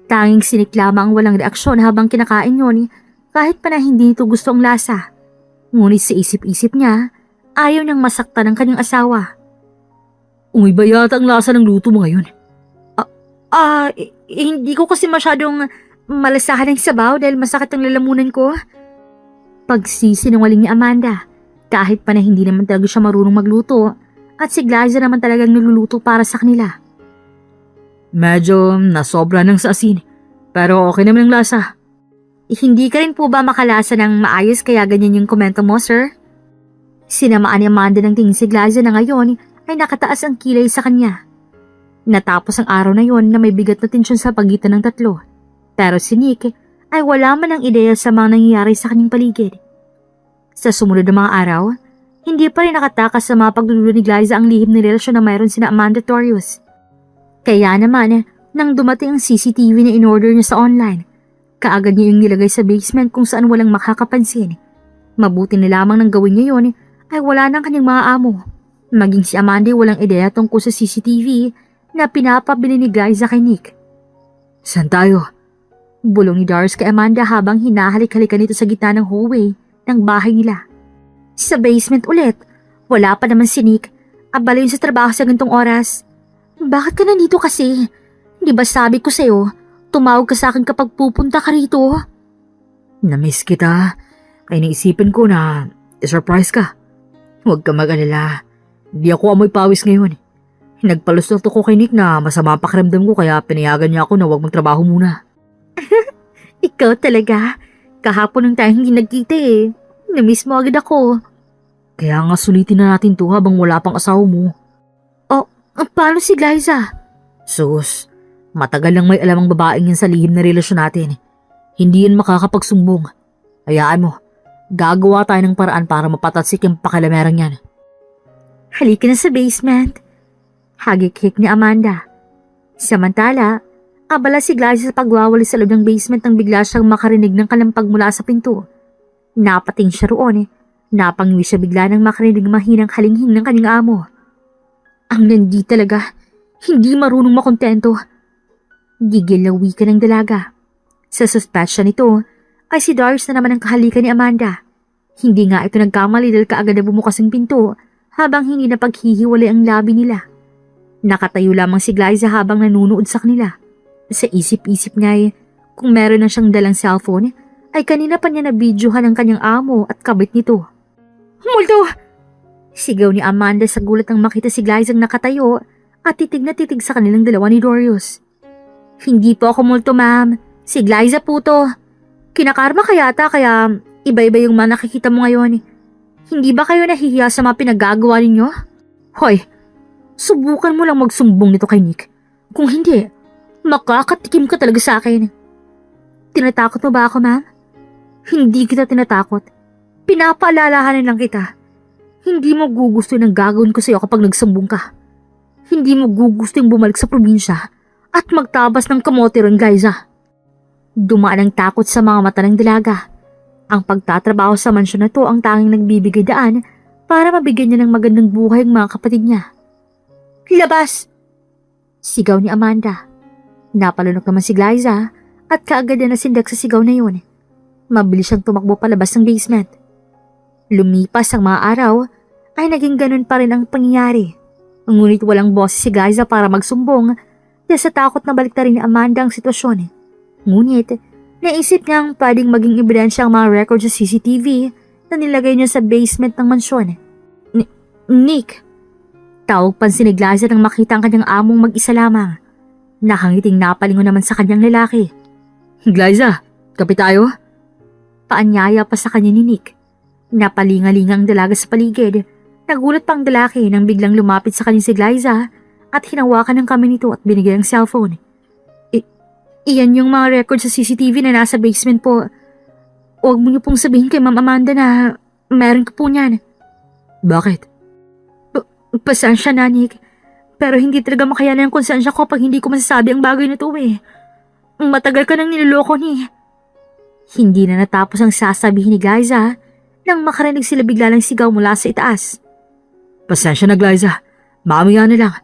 Tanging sinik lamang ang walang reaksyon habang kinakain yun kahit pa na hindi nito gusto ang lasa. Ngunit sa isip-isip niya, ayaw niyang masaktan ng kanyang asawa. Umiba yata ang lasa ng luto mo ngayon. Hindi ko kasi masyadong malasahan ng sabaw dahil masakit ang lalamunan ko. Pagsisinungaling ni Amanda, kahit pa na hindi naman talaga siya marunong magluto at si Glyza naman talagang niluluto para sa kanila. Medyo nasobra ng sa asin, pero okay naman ang lasa. Hindi ka rin po ba makalasa ng maayos kaya ganyan yung komento mo, sir? Sinamaan ni Amanda ng tingin si Glyza na ngayon ay nakataas ang kilay sa kanya. Natapos ang araw na yon na may bigat na tensyon sa pagitan ng tatlo. Pero si Nick ay wala man ang ideya sa mga nangyayari sa kanyang paligid. Sa sumunod na mga araw, hindi pa rin nakatakas sa mga pagdududa ni Glyza ang lihim na relasyon na mayroon sina Amanda at Darius. Kaya naman, nang dumating ang CCTV na in-order niya sa online, kaagad niya yung nilagay sa basement kung saan walang makakapansin. Mabuti na lamang nang gawin niya yun ay wala ng kanyang mga amo. Maging si Amanda walang ideya tungkol sa CCTV na pinapabili ni Glyza kay Nick. Saan tayo? Bulong ni Darius kay Amanda habang hinahalik-halikan nito sa gitna ng hallway ng bahay nila. Sa basement ulit, wala pa naman si Nick. Abala yun sa trabaho sa gantong oras. Bakit ka nandito kasi? Di ba sabi ko sa'yo, tumawag ka sa akin kapag pupunta ka rito? Namiss kita. Kaya naisipin ko na surprise ka. Huwag ka mag-alala. Hindi ako amoy pawis ngayon. Nagpalusot ako kay Nick na masama ang pakiramdam ko kaya pinayagan niya ako na huwag magtrabaho muna. Ikaw talaga. Kahapon nang tayong hindi nagkita eh. Namiss mo agad ako. Kaya nga sulitin na natin to habang wala pang asawa mo. Paano si Glyza? Sus, matagal lang may alam ang babaeng yan sa lihim na relasyon natin. Hindi yan makakapagsumbong. Hayaan mo, gagawa tayo ng paraan para mapatatsik yung pakilamerang yan. Halika na sa basement. Hagik-hik ni Amanda. Samantala, abala si Glyza sa pagwawali sa loob ng basement nang bigla siyang makarinig ng kalampag mula sa pinto. Napating siya roon Napangwi siya bigla nang makarinig ng mahinang halinghing ng kanyang amo. Ang nandi talaga, hindi marunong makontento. Gigil na wika ng dalaga. Sa suspetsya nito ay si Darius na naman ang kahalikan ni Amanda. Hindi nga ito nagkamali dahil kaagad na bumukas ang pinto habang hindi na paghihiwalay ang labi nila. Nakatayo lamang si Glyza habang nanunood sa kanila. Sa isip-isip niya kung meron na siyang dalang cellphone ay kanina pa niya nabidyohan ang kanyang amo at kabit nito. Multo! Sigaw ni Amanda sa gulat nang makita si Glyza nakatayo at titig na titig sa kanilang dalawa ni Darius. Hindi po ako multo, ma'am. Si Glyza po to. Kinakarma kaya iba-iba yung mga nakikita mo ngayon. Hindi ba kayo nahihiya sa mga pinaggagawa ninyo? Hoy, subukan mo lang magsumbong nito kay Nick. Kung hindi, makakatikim ka talaga sa akin. Tinatakot mo ba ako, ma'am? Hindi kita tinatakot. Pinapaalalahanan lang kita. Hindi mo gugusto ng gagawin ko sa'yo kapag nagsumbong ka. Hindi mo gugusto yung bumalik sa probinsya at magtabas ng kamote ron, Glyza. Dumaan ang takot sa mga mata ng dalaga. Ang pagtatrabaho sa mansyon na to ang tanging nagbibigay daan para mabigyan niya ng magandang buhay ang mga kapatid niya. Labas! Sigaw ni Amanda. Napalunok naman si Glyza at kaagad na nasindak sa sigaw na yun. Mabilis siyang tumakbo palabas ng basement. Lumipas ang mga araw ay naging ganun pa rin ang pangyayari. Ngunit walang boses si Glyza para magsumbong dahil sa takot na baliktarin ni Amanda ang sitwasyon. Ngunit naisip niyang pwedeng maging ebidensya ang mga records sa CCTV na nilagay niya sa basement ng mansyon. Nick! Tawag pansin ni Glyza nang makita ang kanyang among mag-isa lamang. Nakangiting napalingon naman sa kanyang lalaki. Glyza, kape tayo? Paanyaya pa sa kanya ni Nick. Napalingalingang dalaga sa paligid. Nagulat pa ang lalaki nang biglang lumapit sa kanya si Glyza at hinawakan ng kamay nito at binigay ang cellphone. Iyan yung mga record sa CCTV na nasa basement po. Huwag mo niyo pong sabihin kay Ma'am Amanda na meron ko po niyan. Bakit? Pasensya na, Nick. Pero hindi talaga makayanan ang konsensya ko pag hindi ko masasabi ang bagay na to eh. Matagal ka nang niloloko ni. Hindi na natapos ang sasabihin ni Glyza nang makarinig sila bigla ng sigaw mula sa itaas. Pasensya na, Glyza. Mamaya na lang.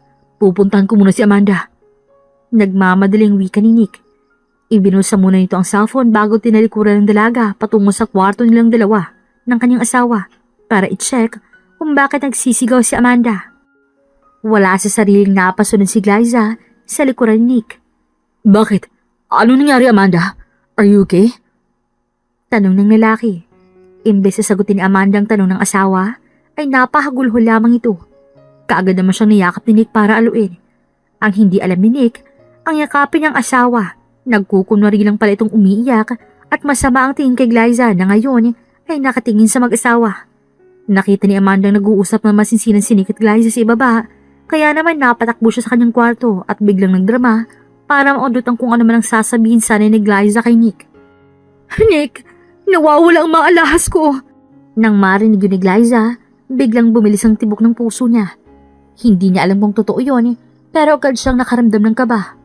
Pupuntahan ko muna si Amanda. Nagmamadaling wika ni Nick. Ibinusa muna nito ang cellphone bago tinalikuran ng dalaga patungo sa kwarto nilang dalawa ng kanyang asawa para i-check kung bakit nagsisigaw si Amanda. Wala sa sariling napasunod si Glyza sa likuran ni Nick. Bakit? Ano nangyari, Amanda? Are you okay? Tanong ng lalaki. Imbes na sagutin ni Amanda ang tanong ng asawa, ay napahagulho lamang ito. Kaagad naman siyang niyakap ni Nick para aluin. Ang hindi alam ni Nick, ang yakapin niyang asawa, nagkukunwari lang pala itong umiiyak at masama ang tingin kay Glyza na ngayon ay nakatingin sa mag-asawa. Nakita ni Amanda nag-uusap na masinsinan si Nick at Glyza sa ibaba Kaya naman napatakbo siya sa kanyang kwarto at biglang nagdrama para maundutan kung ano man ang sasabihin sana ni Glyza kay Nick. Nick, nawawala ang mga alahas ko. Nang marinig yun ni Glyza, biglang bumilis ang tibok ng puso niya. Hindi niya alam kung totoo yun, pero agad siyang nakaramdam ng kaba.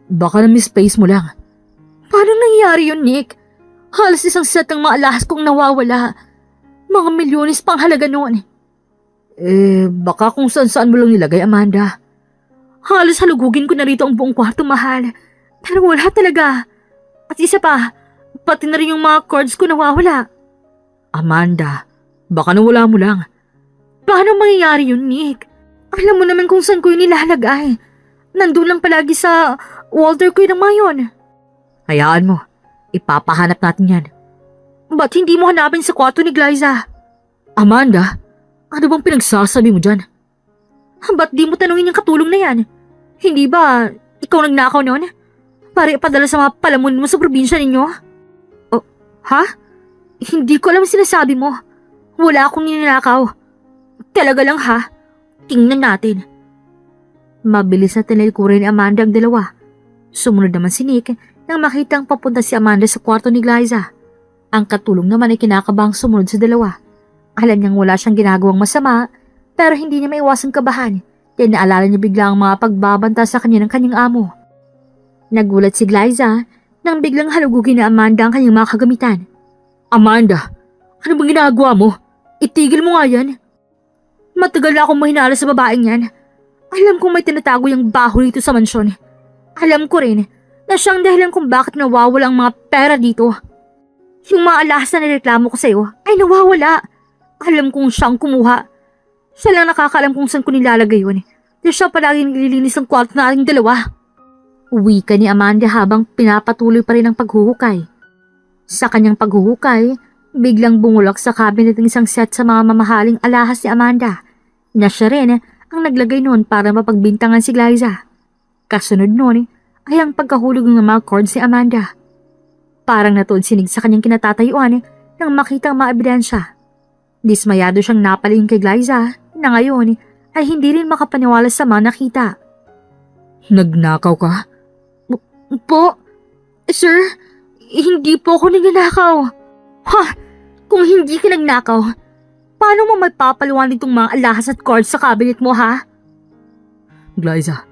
Baka na-misplace mo lang. Paano nangyari yun, Nick? Halos isang set ng mga alahas kong nawawala. Mga milyones pang halaga noon. Baka kung saan-saan mo lang nilagay, Amanda. Halos halugugin ko na rito ang buong kwarto, mahal. Pero wala talaga. At isa pa, pati na rin yung mga cords ko nawawala. Amanda, baka nawala mo lang. Paano mangyayari yun, Nick? Alam mo naman kung saan ko yun nilalagay. Nandun lang palagi sa Walter ko ng mayon. Hayaan mo, ipapahanap natin yan. Ba't hindi mo hanapin sa kwarto ni Glyza? Amanda, ano bang pinagsasabi mo dyan? Ba't di mo tanungin yung katulong na yan? Hindi ba ikaw nagnakaw noon? Para ipadala sa mga palamon mo sa probinsya ninyo? Oh, ha? Hindi ko alam sinasabi mo. Wala akong ninanakaw. Talaga lang ha? Tingnan natin. Mabilis na tinalikuran ni Amanda ang dalawa. Sumunod naman si Nick nang makitang papunta si Amanda sa kwarto ni Glyza. Ang katulong naman ay kinakabang sumunod sa dalawa. Alam niyang wala siyang ginagawang masama, pero hindi niya maiwasang kabahan. Kaya naalala niya bigla ang mga pagbabanta sa kanya ng kanyang amo. Nagulat si Glyza nang biglang halugugin ni Amanda ang kanyang mga kagamitan. Amanda, ano bang ginagawa mo? Itigil mo nga yan. Matagal na akong mahinala sa babaeng yan. Alam kong may tinatago yung baho dito sa mansyon. Alam ko rin na siyang dahilan kung bakit nawawala ang mga pera dito. Yung mga alahas na nireklamo ko sa'yo ay nawawala. Alam kong siyang kumuha. Siya lang nakakaalam kung saan ko nilalagay yun. Dahil siya palaging nililinis ang kwarto na ating dalawa. Uwi ka ni Amanda habang pinapatuloy pa rin ang paghuhukay. Sa kanyang paghuhukay, biglang bumulok sa cabinet ng isang set sa mga mamahaling alahas ni Amanda na siya rin ang naglagay noon para mapagbintangan si Glyza. Kasunod noon ay ang pagkahulog ng mga cords ni Amanda. Parang natuunsinig sa kanyang kinatatayuan nang makita ang mga ebidensya. Dismayado siyang napaling kay Glyza na ngayon ay hindi rin makapaniwala sa mga nakita. Nagnakaw ka? Po? Sir, hindi po ako nagnanakaw. Ha? Kung hindi ka nagnakaw, paano mo mapapaliwanag itong mga alahas at cords sa cabinet mo, ha? Glyza,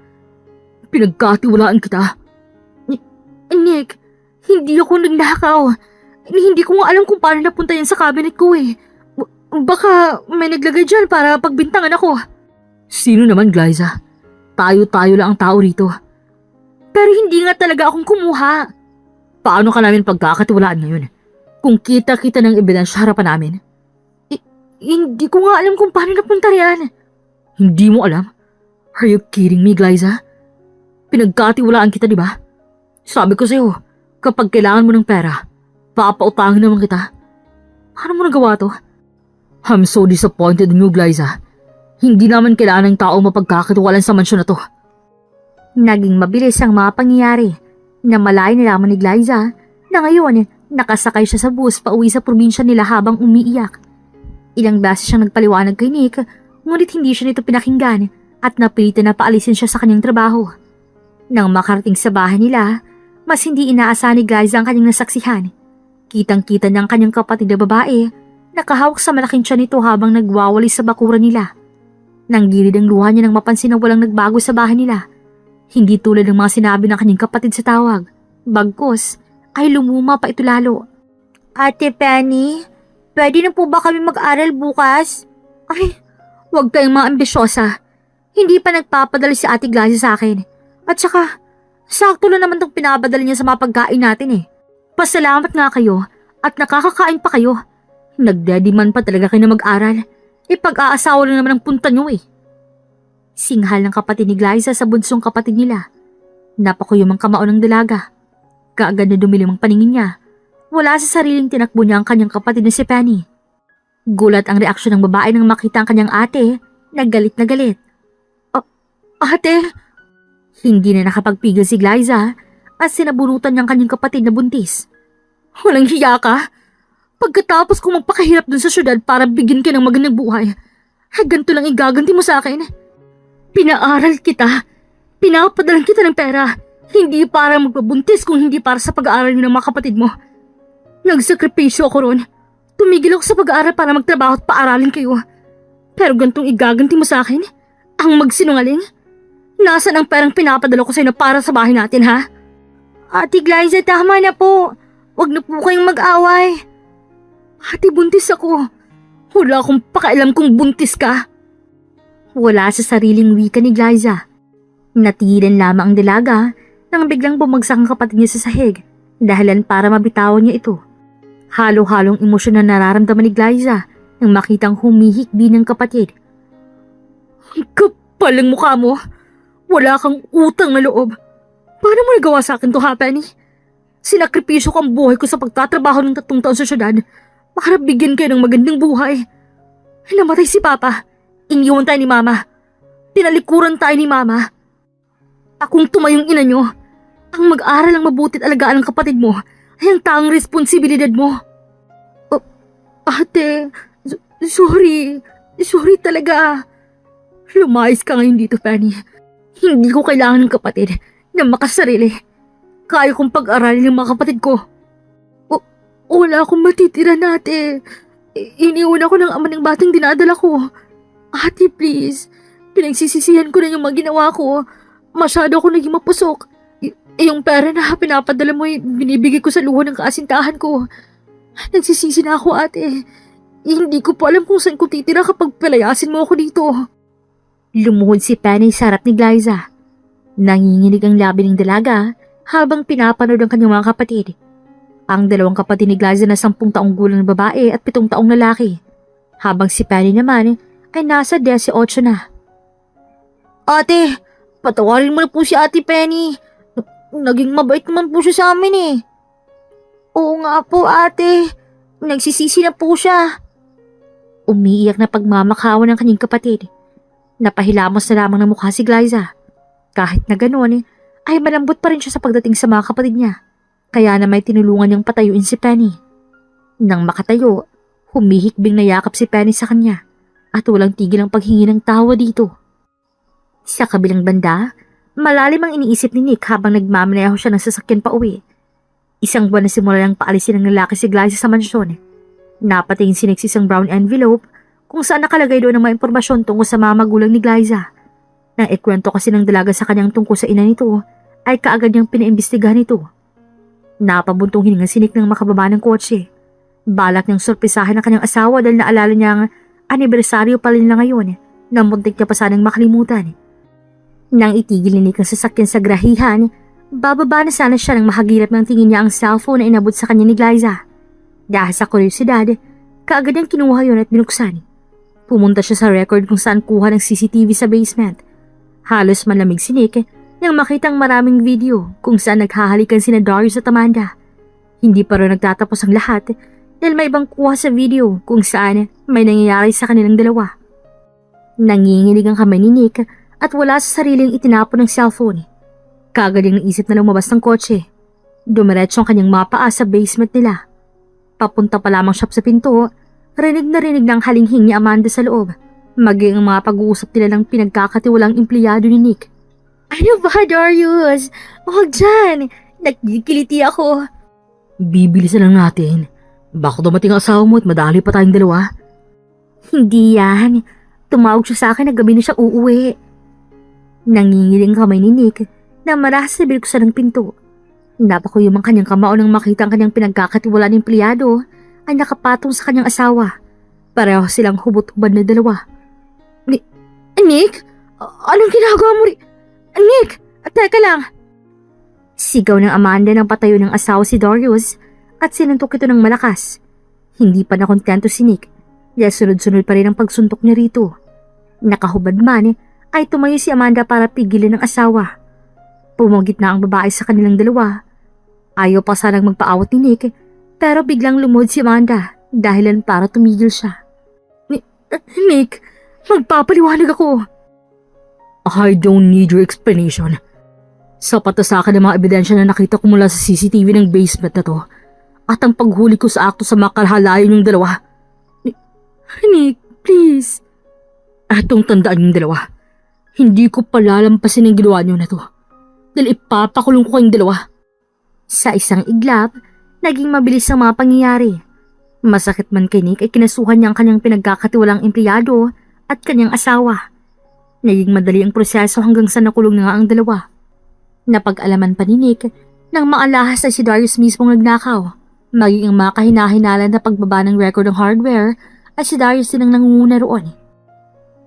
pinagkatiwalaan kita. Nick, hindi ako nagnakaw. Hindi ko nga alam kung paano napunta yan sa cabinet ko eh. Baka may naglagay dyan para pagbintangan ako. Sino naman, Glyza? Tayo-tayo lang ang tao rito. Pero hindi nga talaga akong kumuha. Paano ka namin pagkakatiwalaan ngayon? Kung kita-kita ng ebidensya harapan namin? Hindi ko nga alam kung paano napunta riyan. Hindi mo alam? Are you kidding me, Glyza? Pinagkatiwalaan kita, di ba? Sabi ko sa'yo, kapag kailangan mo ng pera, papautangin naman kita. Paano mo nagawa to? I'm so disappointed in you, Glyza. Hindi naman kailangan ng tao mapagkakatiwalaan sa mansyon na to. Naging mabilis ang mga pangyayari na malay nalaman ni Glyza na ngayon nakasakay siya sa bus pauwi sa probinsya nila habang umiiyak. Ilang beses siyang nagpaliwanag kay Nick, ngunit hindi siya nito pinakinggan at napilitan na paalisin siya sa kanyang trabaho. Nang makarating sa bahay nila, mas hindi inaasahan ni Glyza ang kanyang nasaksihan. Kitang-kita niya ang kanyang kapatid na babae, nakahawak sa malaking tiyan nito habang nagwawali sa bakuran nila. Nanggilid ang luha niya nang mapansin na walang nagbago sa bahay nila. Hindi tulad ng mga sinabi ng kanyang kapatid sa tawag. Bagkus, ay lumuma pa ito lalo. Ate Penny, pwede na po ba kami mag-aral bukas? Ay, huwag kayong mga ambisyosa. Hindi pa nagpapadala si Ate Glyza sa akin. At saka, sakto lang naman itong pinapadala niya sa mga pagkain natin eh. Pasalamat nga kayo at nakakakain pa kayo. Nagdediman pa talaga kayo na mag-aral. Ipag-aasawa lang naman ang punta niyo eh. Singhal ng kapatid ni Glyza sa bunsong kapatid nila. Napakuyom ang kamao ng dalaga. Kaagad na dumilim ang paningin niya. Wala sa sariling tinakbo niya ang kanyang kapatid na si Penny. Gulat ang reaksyon ng babae nang makita ang kanyang ate na galit na galit. Ate? Hindi na nakapagpigil si Glyza at sinabunutan niyang kanyang kapatid na buntis. Walang hiya ka? Pagkatapos kong magpakahirap dun sa syudad para bigyan ka ng magandang buhay, ganito lang igaganti mo sa akin. Pinaaral kita. Pinapadalan kita ng pera. Hindi para magbabuntis kung hindi para sa pag-aaral ng mga kapatid mo. Nagsakripisyo ako ron. Tumigil ako sa pag-aaral para magtrabaho at paaralin kayo. Pero gantong igaganti mo sa akin? Ang magsinungaling? Nasaan ang perang pinapadala ko sa'yo na para sa bahay natin, ha? Ate Glyza, tama na po. Huwag na po kayong mag-away. Ate, buntis ako. Wala akong pakialam kung buntis ka. Wala sa sariling wika ni Glyza. Natigilan lamang ang dalaga nang biglang bumagsak ang kapatid niya sa sahig, dahilan para mabitawan niya ito. Halo-halong emosyon na nararamdaman ni Glyza nang makitang humihikbi ng kapatid. Ang kapal ng mukha mo. Wala kang utang na loob. Paano mo nagawa sa akin to, ha, Penny? Sinakripisyo ko ang buhay ko sa pagtatrabaho ng 3 taon sa syudad para bigyan kayo ng magandang buhay. Namatay si Papa. Iniwan tayo ni Mama. Tinalikuran tayo ni Mama. Akong tumayong ina nyo. Ang mag-aral ang mabuti at alagaan ng kapatid mo ay ang taong responsibilidad mo. Oh, ate, sorry. Sorry talaga. Lumayas ka ngayon dito, Penny. Hindi ko kailangan ng kapatid na makasarili. Kaya kong pag-aralin ng mga kapatid ko. Wala akong matitira nate. Iniwan ako ng ama ng batang dinadala ko. Ate, please. Pinagsisisihan ko na yung mga ginawa ko. Masyado ako naging mapusok. Yung pera na pinapadala mo binibigay ko sa luho ng kaasintahan ko. Nagsisisi na ako, ate. Hindi ko pa alam kung saan ko titira kapag palayasin mo ako dito. Lumuhod si Penny sa harap ni Glyza. Nanginginig ang labi ng dalaga habang pinapanood ang kanyang mga kapatid. Ang 2 kapatid ni Glyza na 10 taong gulang na babae at 7 taong lalaki. Habang si Penny naman ay nasa 18 na. Ate, patawarin mo na po si Ate Penny. Naging mabait naman po siya sa amin eh. Oo nga po, ate. Nagsisisi na po siya. Umiiyak na pagmamakawan ng kanyang kapatid. Napahilamos na lamang ng mukha si Glyza. Kahit na ganoon, ay malambot pa rin siya sa pagdating sa mga kapatid niya. Kaya na may tinulungan niyang patayuin si Penny. Nang makatayo, humihikbing nayakap si Penny sa kanya at walang tigil ang paghingi ng tawa dito. Sa kabilang banda, malalim ang iniisip ni Nick habang nagmamaneho siya ng sasakyan pa uwi. 1 buwan na simula lang paalisin ng lalaki si Glyza sa mansyon. Napatingin si Nick sa isang brown envelope kung saan nakalagay doon ang mga impormasyon tungkol sa mga magulang ni Glyza. Nang ikwento kasi ng dalaga sa kanyang tungkol sa ina nito, ay kaagad niyang pinaimbestigahan ito. Napabuntong hininga si Nick ng makababa ng kotse. Balak niyang sorpresahan ang kanyang asawa dahil naalala niyang anibersaryo pa rin na ngayon na muntik niya pa sanang makalimutan. Nang itigil ni Nick ang sasakyan sa grahihan, bababa na sana siya nang mahagilap ng tingin niya ang cellphone na inabot sa kanya ni Glyza. Dahil sa kuryosidad, kaagad niyang kinuha yun at binuksan. Pumunta siya sa record kung saan kuha ng CCTV sa basement. Halos malamig si Nick nang makitang maraming video kung saan naghahalikan sina Darius at Amanda. Hindi pa rin nagtatapos ang lahat dahil may ibang kuha sa video kung saan may nangyayari sa kanilang dalawa. Nanginginig ang kamay ni Nick at wala sa sariling itinapon ng cellphone. Kaagad yung naisip na lumabas ng kotse. Dumiretso ang kanyang mapaa sa basement nila. Papunta pa lamang siya sa pinto, rinig na rinig ng halinghing ni Amanda sa loob. Maging ang mga pag-uusap nila ng pinagkakatiwalang empleyado ni Nick. Ano ba, Darius? Huwag dyan. Nagkikiliti ako. Bibilisan lang natin. Baka dumating ang asawa mo at madali pa tayong dalawa. Hindi yan. Tumawag siya sa akin na gabi na siya uuwi. Nangingiling kamay ni Nick na marahas sa biluksan ng pinto. Napakuyom ang kanyang kamao nang makita ang kanyang pinagkakatiwalaan ng empleyado ay nakapatong sa kanyang asawa. Pareho silang hubot-hubad na dalawa. Nick? Anong ginagawa mo Nick! Teka lang! Sigaw ng Amanda nang patayo ng asawa si Darius at sinuntok ito ng malakas. Hindi pa nakontento si Nick dahil sunod-sunod pa rin ang pagsuntok niya rito. Nakahubad man ay tumayo si Amanda para pigilin ng asawa. Pumagit na ang babae sa kanilang dalawa. Ayaw pa sanang magpaawat ni Nick pero biglang lumuhod si Amanda dahilan para tumigil siya. Nick, magpapaliwanag ako. I don't need your explanation. Sapat na sa akin ang mga ebidensya na nakita ko mula sa CCTV ng basement na to at ang paghuli ko sa akto sa mga kalhalayan yung dalawa. Nick, please. Atong tandaan yung dalawa. Hindi ko palalampasin ang ginawa niyo na to. Dahil ipapakulong ko kayong dalawa. Sa isang iglap, naging mabilis ang mga pangyayari. Masakit man kay Nick ay kinasuhan niya ang kanyang pinagkakatiwalang empleyado at kanyang asawa. Naging madali ang proseso hanggang sa nakulong na nga ang dalawa. Napag-alaman pa ni Nick nang maalahas ay si Darius mismong nagnakaw. Maging ang mga kahinahinala na pagbaba ng record ng hardware ay si Darius din ang nangunguna roon.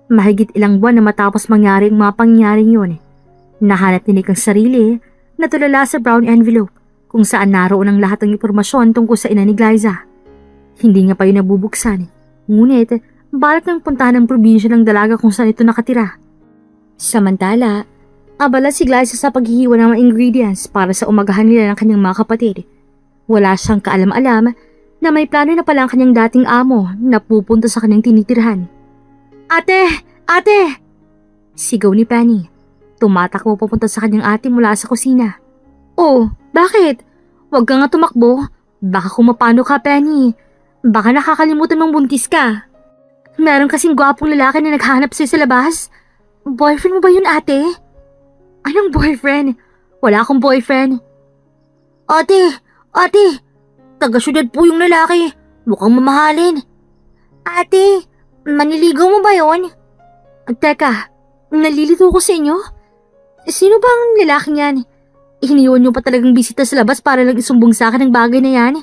Mahigit ilang buwan na matapos mangyari ang mga pangyayaring yun, nahanap ni Nick ang sarili na tulala sa brown envelope kung saan naroon ang lahat ng impormasyon tungkol sa ina ni Glyza. Hindi niya pa yun nabubuksan, ngunit balak ng puntahan ng probinsya ng dalaga kung saan ito nakatira. Samantala, abala si Glyza sa paghihiwa ng mga ingredients para sa umagahan nila ng kanyang mga kapatid. Wala siyang kaalam-alam na may plano na pala ang kanyang dating amo na pupunta sa kanyang tinitirhan. Ate! Ate! Sigaw ni Penny. Tumatakbo papunta sa kanyang ate mula sa kusina. Oh, bakit? Huwag ka nga tumakbo. Baka kung mapano ka, Penny. Baka nakakalimutan mong buntis ka. Meron kasing gwapong lalaki na naghahanap sa'yo sa labas. Boyfriend mo ba yun, ate? Anong boyfriend? Wala akong boyfriend. Ate! Ate! Taga-syudad po yung lalaki. Mukhang mamahalin. Ate! Maniligaw mo ba yun? Teka, nalilito ko sa inyo? Sino ba ang lalaking yan? Iniwan niyo pa talagang bisita sa labas para lang isumbong sa akin ang bagay na yan?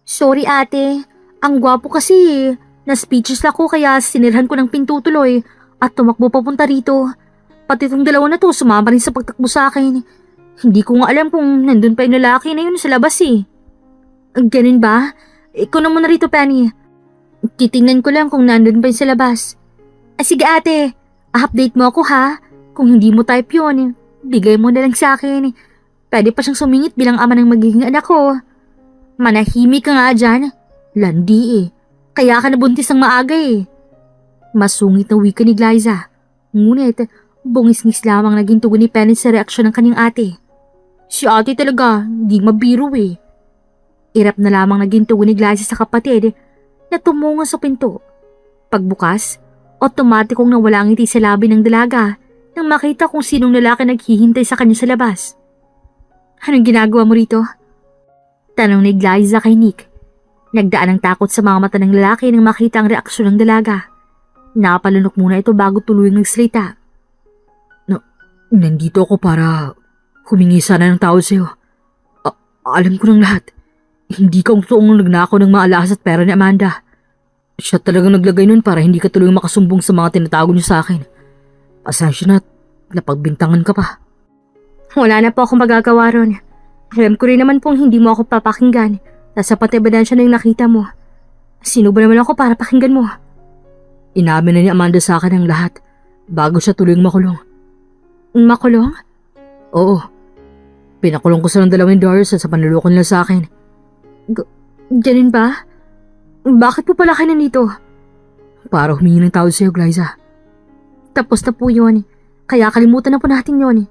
Sorry ate, ang gwapo kasi. Na-speechless ako kaya sinirhan ko ng pinto tuloy at tumakbo papunta rito. Pati itong dalawa na to sumama rin sa pagtakbo sa akin. Hindi ko nga alam kung nandun pa yung lalaki na yun sa labas eh. Ganun ba? Ikaw na muna rito, Penny. Titingnan ko lang kung nandun pa yun sa labas. Sige ate, update mo ako ha. Kung hindi mo type yun, bigay mo na lang sa akin. Pwede pa siyang sumingit bilang ama ng magiging anak ko. Manahimik ka nga dyan. Landi eh. Kaya ka nabuntis ng maaga eh. Masungit na wika ni Glyza. Ngunit, bungis-ngis lamang naging tugon ni Penny sa reaksyon ng kanyang ate. Si ate talaga, di mabiro eh. Irap na lamang naging tugon ni Glyza sa kapatid na tumungo sa pinto. Pagbukas, otomatikong nawala ang ngiti sa labi ng dalaga nang makita kung sinong lalaki naghihintay sa kanya sa labas. Anong ginagawa mo rito? Tanong ni Glyza kay Nick. Nagdaan ng takot sa mga mata ng lalaki nang makita ang reaksyon ng dalaga. Napalunok muna ito bago tuluyang nagsalita. Nandito ako para humingi sana ng tawad sa'yo. Alam ko ng lahat. Hindi ka ang toong nagnakaw ng mga alahas at pera ni Amanda. Siya talagang naglagay nun para hindi ka tuloy makasumbong sa mga tinatago niyo sa akin. Pasensya na at napagbintangan ka pa. Wala na po akong magagawa ron. Alam ko rin naman pong hindi mo ako papakinggan. Nasa pati ebidensya na yung nakita mo. Sino ba naman ako para pakinggan mo? Inamin na ni Amanda sa akin ang lahat bago siya tuloy makulong. Makulong? Oo. Pinakulong ko sa ng dalawang Darius at sa panluloko nila sa akin. Ganun ba? Bakit po pala kayo nandito? Para humingi ng tawad sa'yo, Glyza. Tapos na po yun. Kaya kalimutan na po natin yun.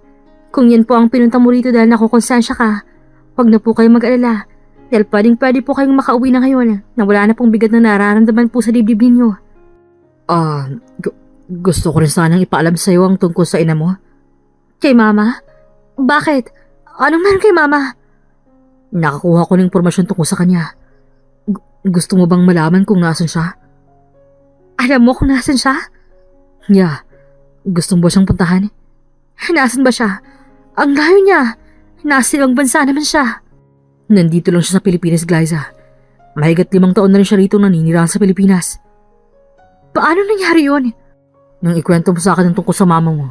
Kung yan po ang pinunta mo rito dahil nakukonsensya ka, huwag na po kayo mag-alala. Dahil pwede po kayong makauwi na ngayon na wala na pong bigat na nararamdaman po sa dibdib ninyo. Gusto ko rin sanang ipaalam sa'yo ang tungkol sa ina mo. Kay mama? Bakit? Anong meron kay mama? Nakakuha ko ng impormasyon tungkol sa kanya. Gusto mo bang malaman kung nasan siya? Alam mo kung nasan siya? Yeah. Gusto mo ba siyang puntahan? Nasan ba siya? Ang layo niya. Nasa ibang bansa naman siya. Nandito lang siya sa Pilipinas, Glyza. Mahigit 5 taon na rin siya rito naninirahan sa Pilipinas. Paano nangyari yun? Nang ikwento mo sa akin ang tungkol sa mama mo,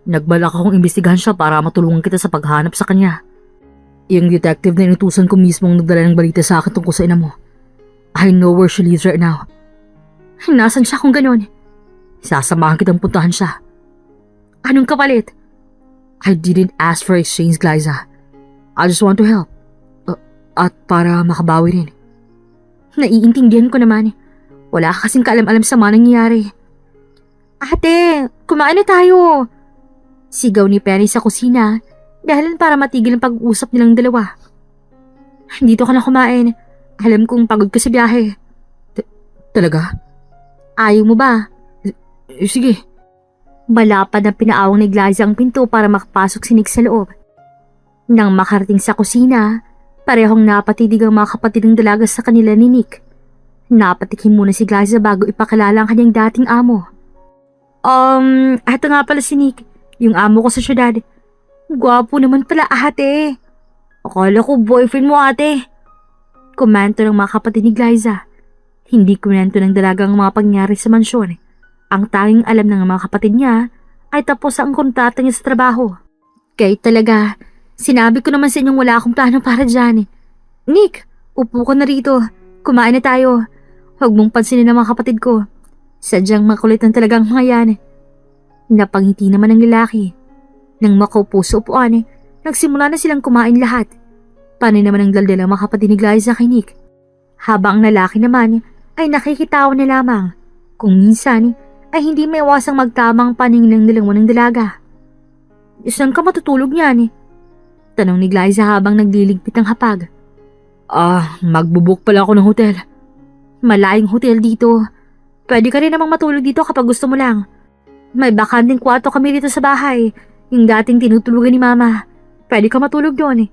nagbalak akong imbestigahan siya para matulungan kita sa paghanap sa kanya. Yung detective na inutusan ko mismo ang nagdala ng balita sa akin tungkol sa ina mo. I know where she lives right now. Nasaan siya kung ganun? Sasamahan kitang puntahan siya. Anong kapalit? I didn't ask for exchange, Glyza. I just want to help. At para makabawi rin. Naiintindihan ko naman. Wala ka kasing kaalam-alam sa mga nangyayari. Ate, kumain na tayo. Sigaw ni Penny sa kusina dahilan para matigil ang pag-uusap nilang dalawa. Dito ka na kumain. Alam kong pagod ka sa biyahe. Talaga? Ayaw mo ba? Sige. Malapad na pinaawang ni Glyza ang pinto para makapasok si Nick sa loob. Nang makarating sa kusina, parehong napatidig ang mga kapatid ng dalaga sa kanila ni Nick. Napatikim muna si Glyza bago ipakilala ang kanyang dating amo. Eto nga pala si Nick, yung amo ko sa syudad. Gwapo naman pala ate. Akala ko boyfriend mo ate. Komento ng mga kapatid ni Glyza. Hindi komento ng dalagang mga pangyari sa mansyon. Ang tanging alam ng mga kapatid niya ay tapos ang kontrata niya sa trabaho. Kaya talaga, sinabi ko naman sa inyong wala akong plano para dyan. Nick, upo ka na rito. Kumain na tayo. Huwag mong pansinin ang mga kapatid ko. Sadyang makulit na talagang mga yan. Napangiti naman ang lalaki. Nang makaupo sa upuan, nagsimula na silang kumain lahat. Panay naman ang daldal ang mga kapatid ni Glyza kay Nick. Habang ang lalaki naman ay nakikitawa na lamang. Kung minsan ay hindi may iwasang magtamang paningin ng dalawa ng dalaga. Saan ka matutulog niyan? Tanong ni Glyza habang nagliligpit ng hapag. Magbubuk pala ako ng hotel. Malayong hotel dito. Pwede ka rin namang matulog dito kapag gusto mo lang. May bakanting kwarto kami dito sa bahay. Yung dating tinutulugan ni Mama. Pwede ka matulog doon.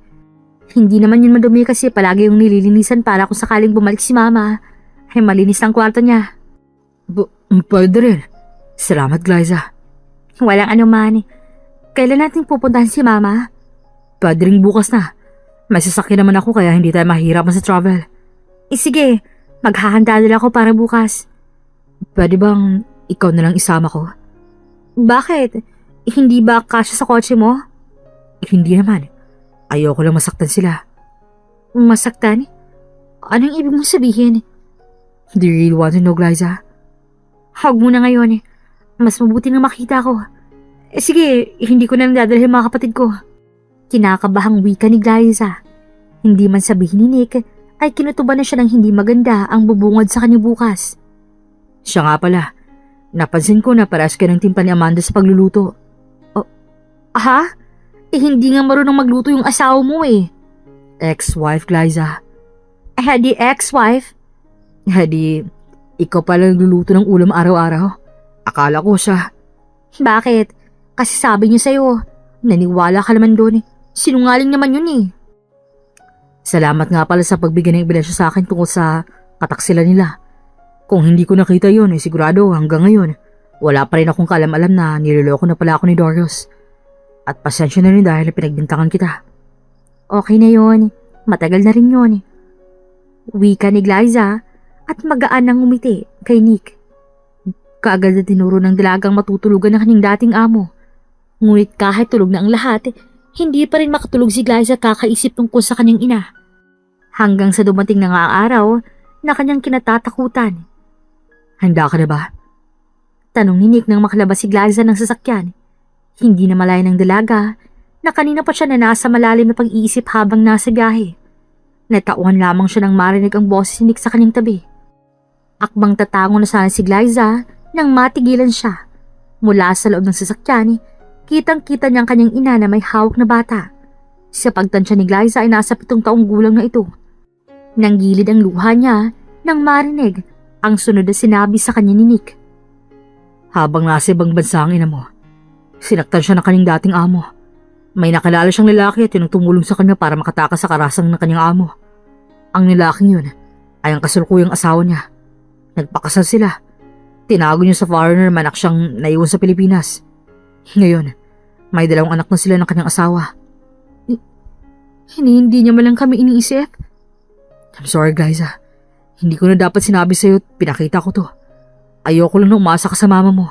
Hindi naman yun madumi kasi palagi yung nililinisan para kung sakaling bumalik si Mama ay malinis ang kwarto niya. Pwede rin. Salamat, Glyza. Walang anuman. Kailan natin pupuntahan si Mama? Pwede rin bukas na. May sasakyan naman ako kaya hindi tayo mahirapan sa travel. Sige, maghahanda din ako para bukas. Pwede bang ikaw na lang isama ko? Bakit? Hindi ba kasya sa kotse mo? Hindi naman. Ayoko lang masaktan sila. Masaktan? Anong ibig mong sabihin? Do you really want to know, Glyza? Huwag mo na ngayon. Mas mabuti nang makita ko. Sige, hindi ko na nadadalhin mga kapatid ko. Kinakabahang wika ni Glyza. Hindi man sabihin ni Nick ay kinutuban na siya ng hindi maganda ang bubungad sa kanya bukas. Siya nga pala. Napansin ko na parehas ka ng timpla ni Amanda sa pagluluto. Ha? Hindi nga marunong magluto yung asawa mo eh. Ex-wife, Glyza. Di ex-wife? Di, ikaw pala nagluluto ng ulam araw-araw. Akala ko siya. Bakit? Kasi sabi niya sa'yo, naniwala ka naman doon. Sinungaling naman yun eh. Salamat nga pala sa pagbigay ng ebidensya sa akin tungkol sa kataksilan nila. Kung hindi ko nakita yun, sigurado hanggang ngayon, wala pa rin akong kaalam-alam na niloloko na pala ako ni Darius. At pasensya na rin dahil pinagbintangan kita. Okay na yun. Matagal na rin yun. Wika ni Glyza at magaan nang umiti kay Nick. Kaagad na tinuro ng dalagang matutulugan ng kanyang dating amo. Ngunit kahit tulog na ang lahat, hindi pa rin makatulog si Glyza kakaisip tungkol sa kanyang ina. Hanggang sa dumating na nga ang araw na kanyang kinatatakutan. Handa ka na ba? Tanong ni Nick nang makalabas si Glyza ng sasakyan. Hindi na malaya ng dalaga na kanina pa siya na nasa malalim na pag-iisip habang nasa biyahe. Natauhan lamang siya nang marinig ang boses ni Nick sa kanyang tabi. Akbang tatango na sana si Glyza nang matigilan siya. Mula sa loob ng sasakyan, kitang-kita niyang kanyang ina na may hawak na bata. Sa pagtansya ni Glyza ay nasa 7 taong gulang na ito. Nanggilid ang luha niya nang marinig ang sunod na sinabi sa kanya ni Nick. Habang nasa ibang bansa ang ina mo, sinaktan siya ng kanyang dating amo. May nakilala siyang lalaki at yun ang tumulong sa kanya para makatakas sa karasang ng kanyang amo. Ang lalaking yun ay ang kasalukuyang asawa niya. Nagpakasal sila. Tinago niya sa foreigner manak siyang naiwan sa Pilipinas. Ngayon, may 2 anak na sila ng kanyang asawa. Hindi niya malang kami iniisip? I'm sorry, Glyza. Hindi ko na dapat sinabi sa'yo at pinakita ko to. Ayoko lang na umasa ka sa mama mo.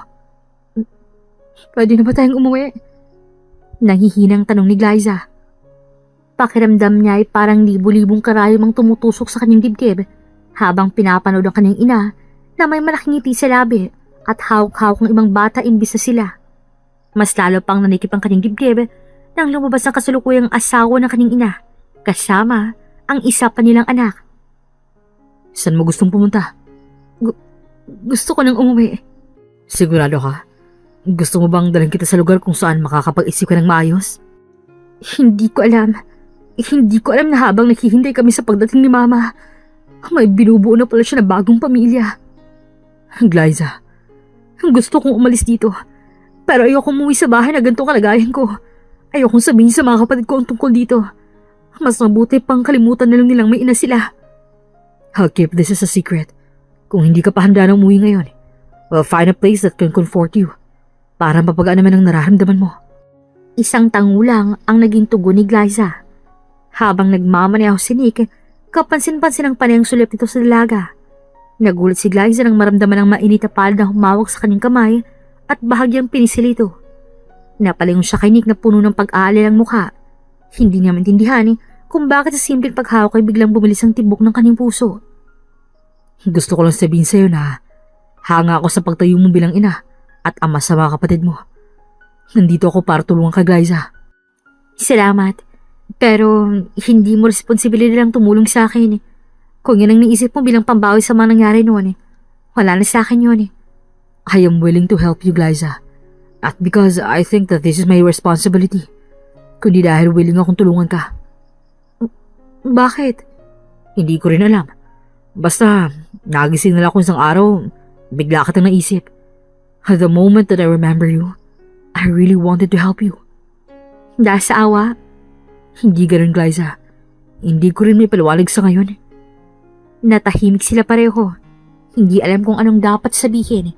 Pwede na ba tayong umuwi? Nanghihinang tanong ni Glyza. Pakiramdam niya ay parang libu-libong karayom ang tumutusok sa kanyang dibdib habang pinapanood ang kanyang ina na may malaking ngiti sa labi at hawak-hawak ng ibang bata imbis na sila. Mas lalo pang nanikip ang kanyang dibdib nang lumabas ang kasalukuyang asawa ng kanyang ina kasama ang isa pa nilang anak. Saan mo gustong pumunta? Gusto ko nang umuwi. Sigurado ka? Gusto mo bang dalhin kita sa lugar kung saan makakapag-isip ka ng maayos? Hindi ko alam. Hindi ko alam na habang naghihintay kami sa pagdating ni Mama, may binubuo na pala siya na bagong pamilya. Glyza, Gusto kong umalis dito. Pero ayokong umuwi sa bahay na ganitong kalagayan ko. Ayokong sabihin sa mga kapatid ko ang tungkol dito. Mas mabuti pang kalimutan na lang nilang may ina sila. I'll keep this as a secret. Kung hindi ka pa handa na umuwi ngayon, we'll find a place that can comfort you para mapagaan naman ang nararamdaman mo. Isang tangulang ang naging tugon ni Glyza. Habang nagmamaneho si Nick, kapansin-pansin ang panayang sulit nito sa dalaga. Nagulat si Glyza nang maramdaman ang mainit na palad na humawak sa kanyang kamay at bahagyang pinisil ito. Napalingon siya kay Nick na puno ng pag-aalilang mukha. Hindi niya maintindihan kung bakit sa simpleng paghawak ay biglang bumilis ang tibok ng kanyang puso. Gusto ko lang sabihin sa'yo na hanga ako sa pagtayo mo bilang ina at ama sa mga kapatid mo. Nandito ako para tulungan ka, Glyza. Salamat. Pero hindi mo responsibilidad lang tumulong sa akin. Kung yan ang naisip mo bilang pambawi sa mga nangyari noon, wala na sa akin yun. I am willing to help you, Glyza. Not because I think that this is my responsibility, kundi dahil willing akong tulungan ka. Bakit? Hindi ko rin alam. Basta, nagising na lang ako isang araw, bigla kitang naisip. At the moment that I remember you, I really wanted to help you. Dahil sa awa? Hindi ganun, Glyza. Hindi ko rin may paliwanag sa ngayon. Natahimik sila pareho. Hindi alam kung anong dapat sabihin.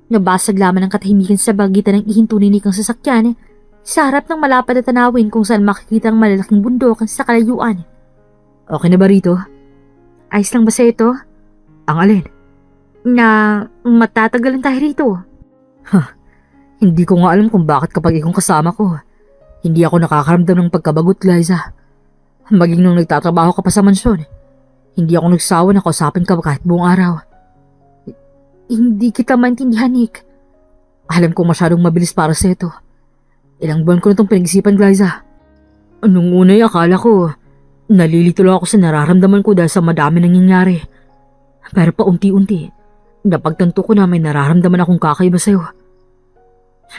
Nabasag lamang ang katahimikan sa bagitan ng ihinto ni Nick ang sasakyan sa harap ng malapad na tanawin kung saan makikita ang malalaking bundok sa kalayuan. Okay na ba rito? Ayos lang ba sa ito? Ang alin? Na matatagalan tayo rito. Hindi ko nga alam kung bakit kapag ikong kasama ko, hindi ako nakakaramdam ng pagkabagot, Glyza. Maging nung nagtatrabaho ka pa sa mansyon, hindi ako nagsawa na kausapin ka kahit buong araw. Hindi kita maintindihan, Nick. Alam ko masyadong mabilis para sa ito. Ilang buwan ko na itong pinag-isipan, Glyza. Nung una'y akala ko, nalilito lang ako sa nararamdaman ko dahil sa madami nangyayari. Pero paunti-unti, napagtanto ko na may nararamdaman akong kakaiba sa'yo.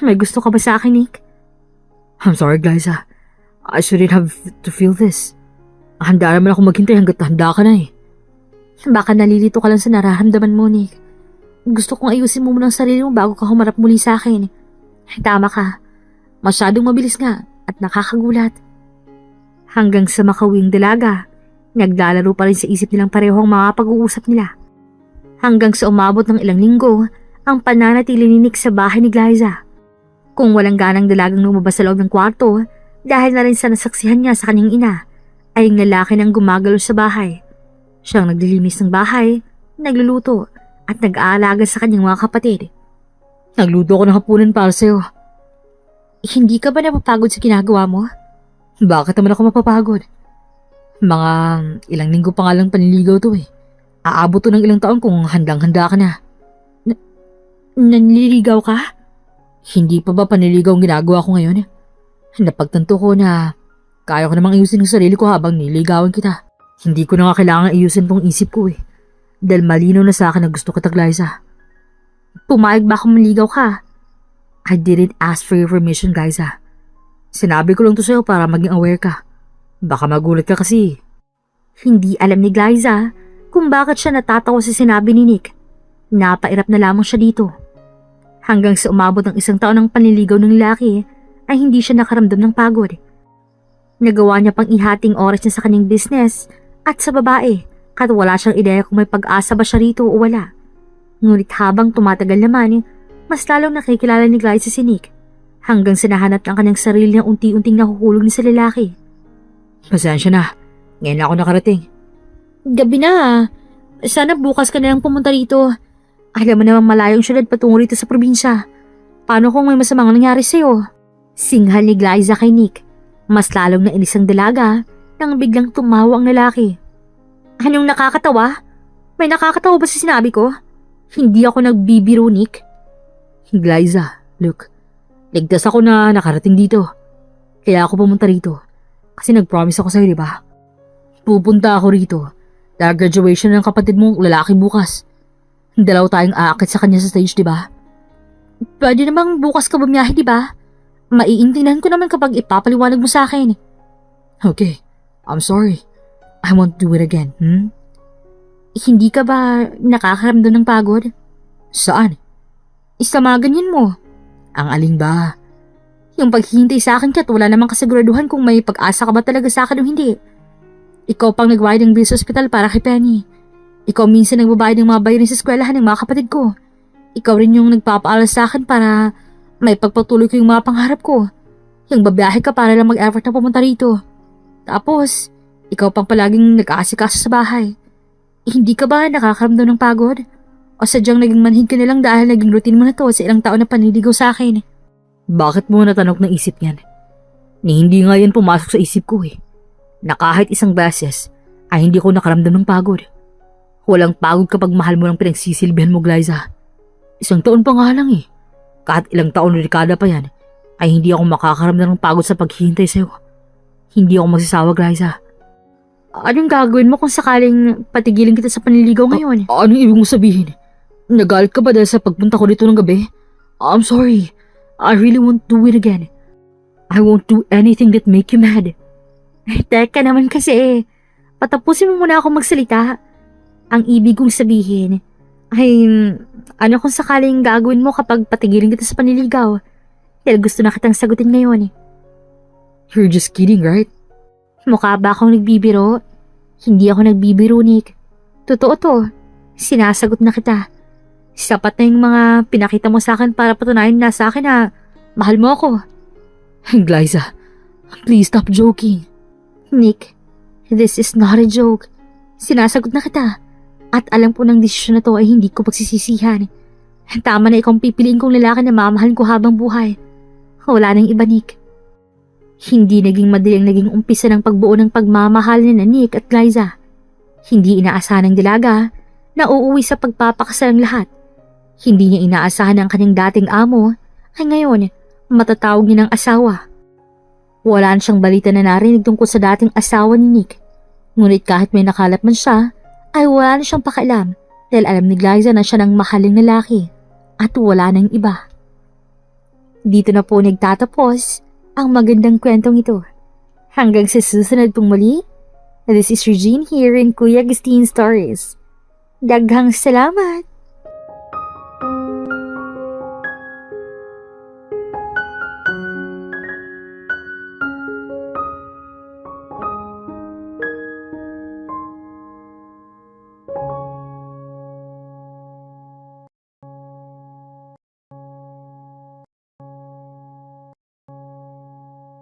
May gusto ka ba sa akin, Nick? I'm sorry, Glyza. I shouldn't have to feel this. Handa naman ako maghintay hanggat handa ka na eh. Baka nalilito ka lang sa nararamdaman mo, Nick. Gusto kong ayusin mo muna ang sarili mo bago ka humarap muli sa akin. Tama ka. Masyadong mabilis nga at nakakagulat. Hanggang sa makawing dalaga, naglalaro pa rin sa isip nilang pareho ang mga pag-uusap nila. Hanggang sa umabot ng ilang linggo, ang pananatili ni Nick sa bahay ni Glyza. Kung walang ganang dalagang lumabas sa loob ng kwarto, dahil na rin sa nasaksihan niya sa kanyang ina, ay ang lalaki nang gumagalo sa bahay. Siyang naglilinis ng bahay, nagluluto, at nag-aalaga sa kanyang mga kapatid. Nagluto ko ng hapunan para sa'yo. Hindi ka ba napapagod sa ginagawa mo? Bakit naman ako mapapagod? Mga ilang linggo pa nga lang panliligaw to eh. Aabot to ng ilang taon kung handang-handa ka na. Nanliligaw ka? Hindi pa ba panliligaw ang ginagawa ko ngayon? Napagtanto ko na kaya ko namang ayusin ang sarili ko habang niligawan kita. Hindi ko na nga kailangan ayusin tong isip ko eh. Dahil malinaw na sa akin na gusto kita, Glyza. Pumayag ba akong maligaw ka? I didn't ask for your permission, Glyza. Sinabi ko lang to sa'yo para maging aware ka. Baka magulat ka kasi. Hindi alam ni Glyza kung bakit siya natatawa sa sinabi ni Nick. Napairap na lamang siya dito. Hanggang sa umabot ng isang taon ng panliligaw ng lalaki ay hindi siya nakaramdam ng pagod. Nagawa niya pang ihating oras niya sa kanyang business at sa babae. At wala siyang ideya kung may pag-asa ba siya rito o wala. Ngunit habang tumatagal naman, mas lalong nakikilala ni Glyza si Nick. Hanggang sa nahanap ang kanyang sarili na unti-unting nahuhulog ni sa lalaki. Pasensya na. Ngayon ako nakarating. Gabi na. Sana bukas ka na lang pumunta rito. Alam mo namang malayong syudad patungo rito sa probinsya. Paano kung may masamang nangyari sa'yo? Singhal ni Glyza kay Nick. Mas lalong nainis ang dalaga nang biglang tumawa ang lalaki. Anong nakakatawa? May nakakatawa ba sa sinabi ko? Hindi ako nagbibiro, Nick. Glyza, look. Ligtas ako na nakarating dito. Kaya ako pumunta rito. Kasi nag-promise ako sa'yo, di ba? Pupunta ako rito. Dahil graduation ng kapatid mong lalaki bukas. Dalaw tayong aakit sa kanya sa stage, di ba? Pwede namang bukas ka bumiyahe, di ba? Maiintindihan ko naman kapag ipapaliwanag mo sa akin. Okay, I'm sorry. I won't do it again, Hindi ka ba nakakaramdam ng pagod? Saan? Sa mga ganyan mo. Ang alin ba? Yung paghihintay sa akin kat wala namang kasiguraduhan kung may pag-asa ka ba talaga sa akin o hindi. Ikaw pang nagbayad ng bill sa ospital para kay Penny. Ikaw minsan nagbabayad ng mga bayarin sa eskwelahan ng mga kapatid ko. Ikaw rin yung nagpapaaral sa akin para may pagpatuloy ko yung mga pangarap ko. Yung babiyahe ka para lang mag-effort na pumunta rito. Tapos, ikaw pang palaging nag-aasikaso sa bahay. Hindi ka ba nakakaramdam ng pagod? O sadyang naging manhid ka na lang dahil naging routine mo na to sa ilang taon na panliligaw sa akin? Bakit mo natanong ng isip niyan? Ni hindi nga yan pumasok sa isip ko eh. Na kahit isang beses ay hindi ko nakaramdam ng pagod. Walang pagod kapag mahal mo ng pinagsisilbihan mo, Glyza. Isang taon pa nga lang eh. Kahit ilang taon o dekada pa yan, ay hindi ako makakaramdam ng pagod sa paghihintay sa'yo. Hindi ako magsasawa, Glyza. Anong gagawin mo kung sakaling patigilin kita sa panliligaw ngayon? Anong ibig mo sabihin? Nagalit ka ba dahil sa pagpunta ko dito ng gabi? I'm sorry. I really won't do it again. I won't do anything that make you mad. Teka naman kasi, patapusin mo muna ako magsalita. Ang ibig kong sabihin ay, ano kung sakaling gagawin mo kapag patigilin kita sa panliligaw? Dahil gusto na kitang sagutin ngayon. You're just kidding, right? Mukha ba akong nagbibiro? Hindi ako nagbibiro, Nick. Totoo to. Sinasagot na kita. Sapat na yung mga pinakita mo sa akin para patunayan na sa akin na mahal mo ako. Glyza, please stop joking. Nick, this is not a joke. Sinasagot na kita. At alam ko ng desisyon na to ay hindi ko pagsisisihan. Tama na ikaw pipiliin kong lalaki na mamahalin ko habang buhay. Wala nang iba, Nick. Hindi naging madali ang naging umpisa ng pagbuo ng pagmamahal ni Nick at Glyza. Hindi inaasahan ng dalaga na uuwi sa pagpapakasal ng lahat. Hindi niya inaasahan ang kanyang dating amo ay ngayon matatawag niya ng asawa. Wala na siyang balita na narinig tungkol sa dating asawa ni Nick. Ngunit kahit may nakalap man siya, ay wala na siyang pakialam dahil alam ni Glyza na siya ng mahaling lalaki at wala nang iba. Dito na po nagtatapos ang magandang kwentong ito. Hanggang sa susunod pong muli, this is Regine here in Kuya Agustin Stories. Daghang salamat!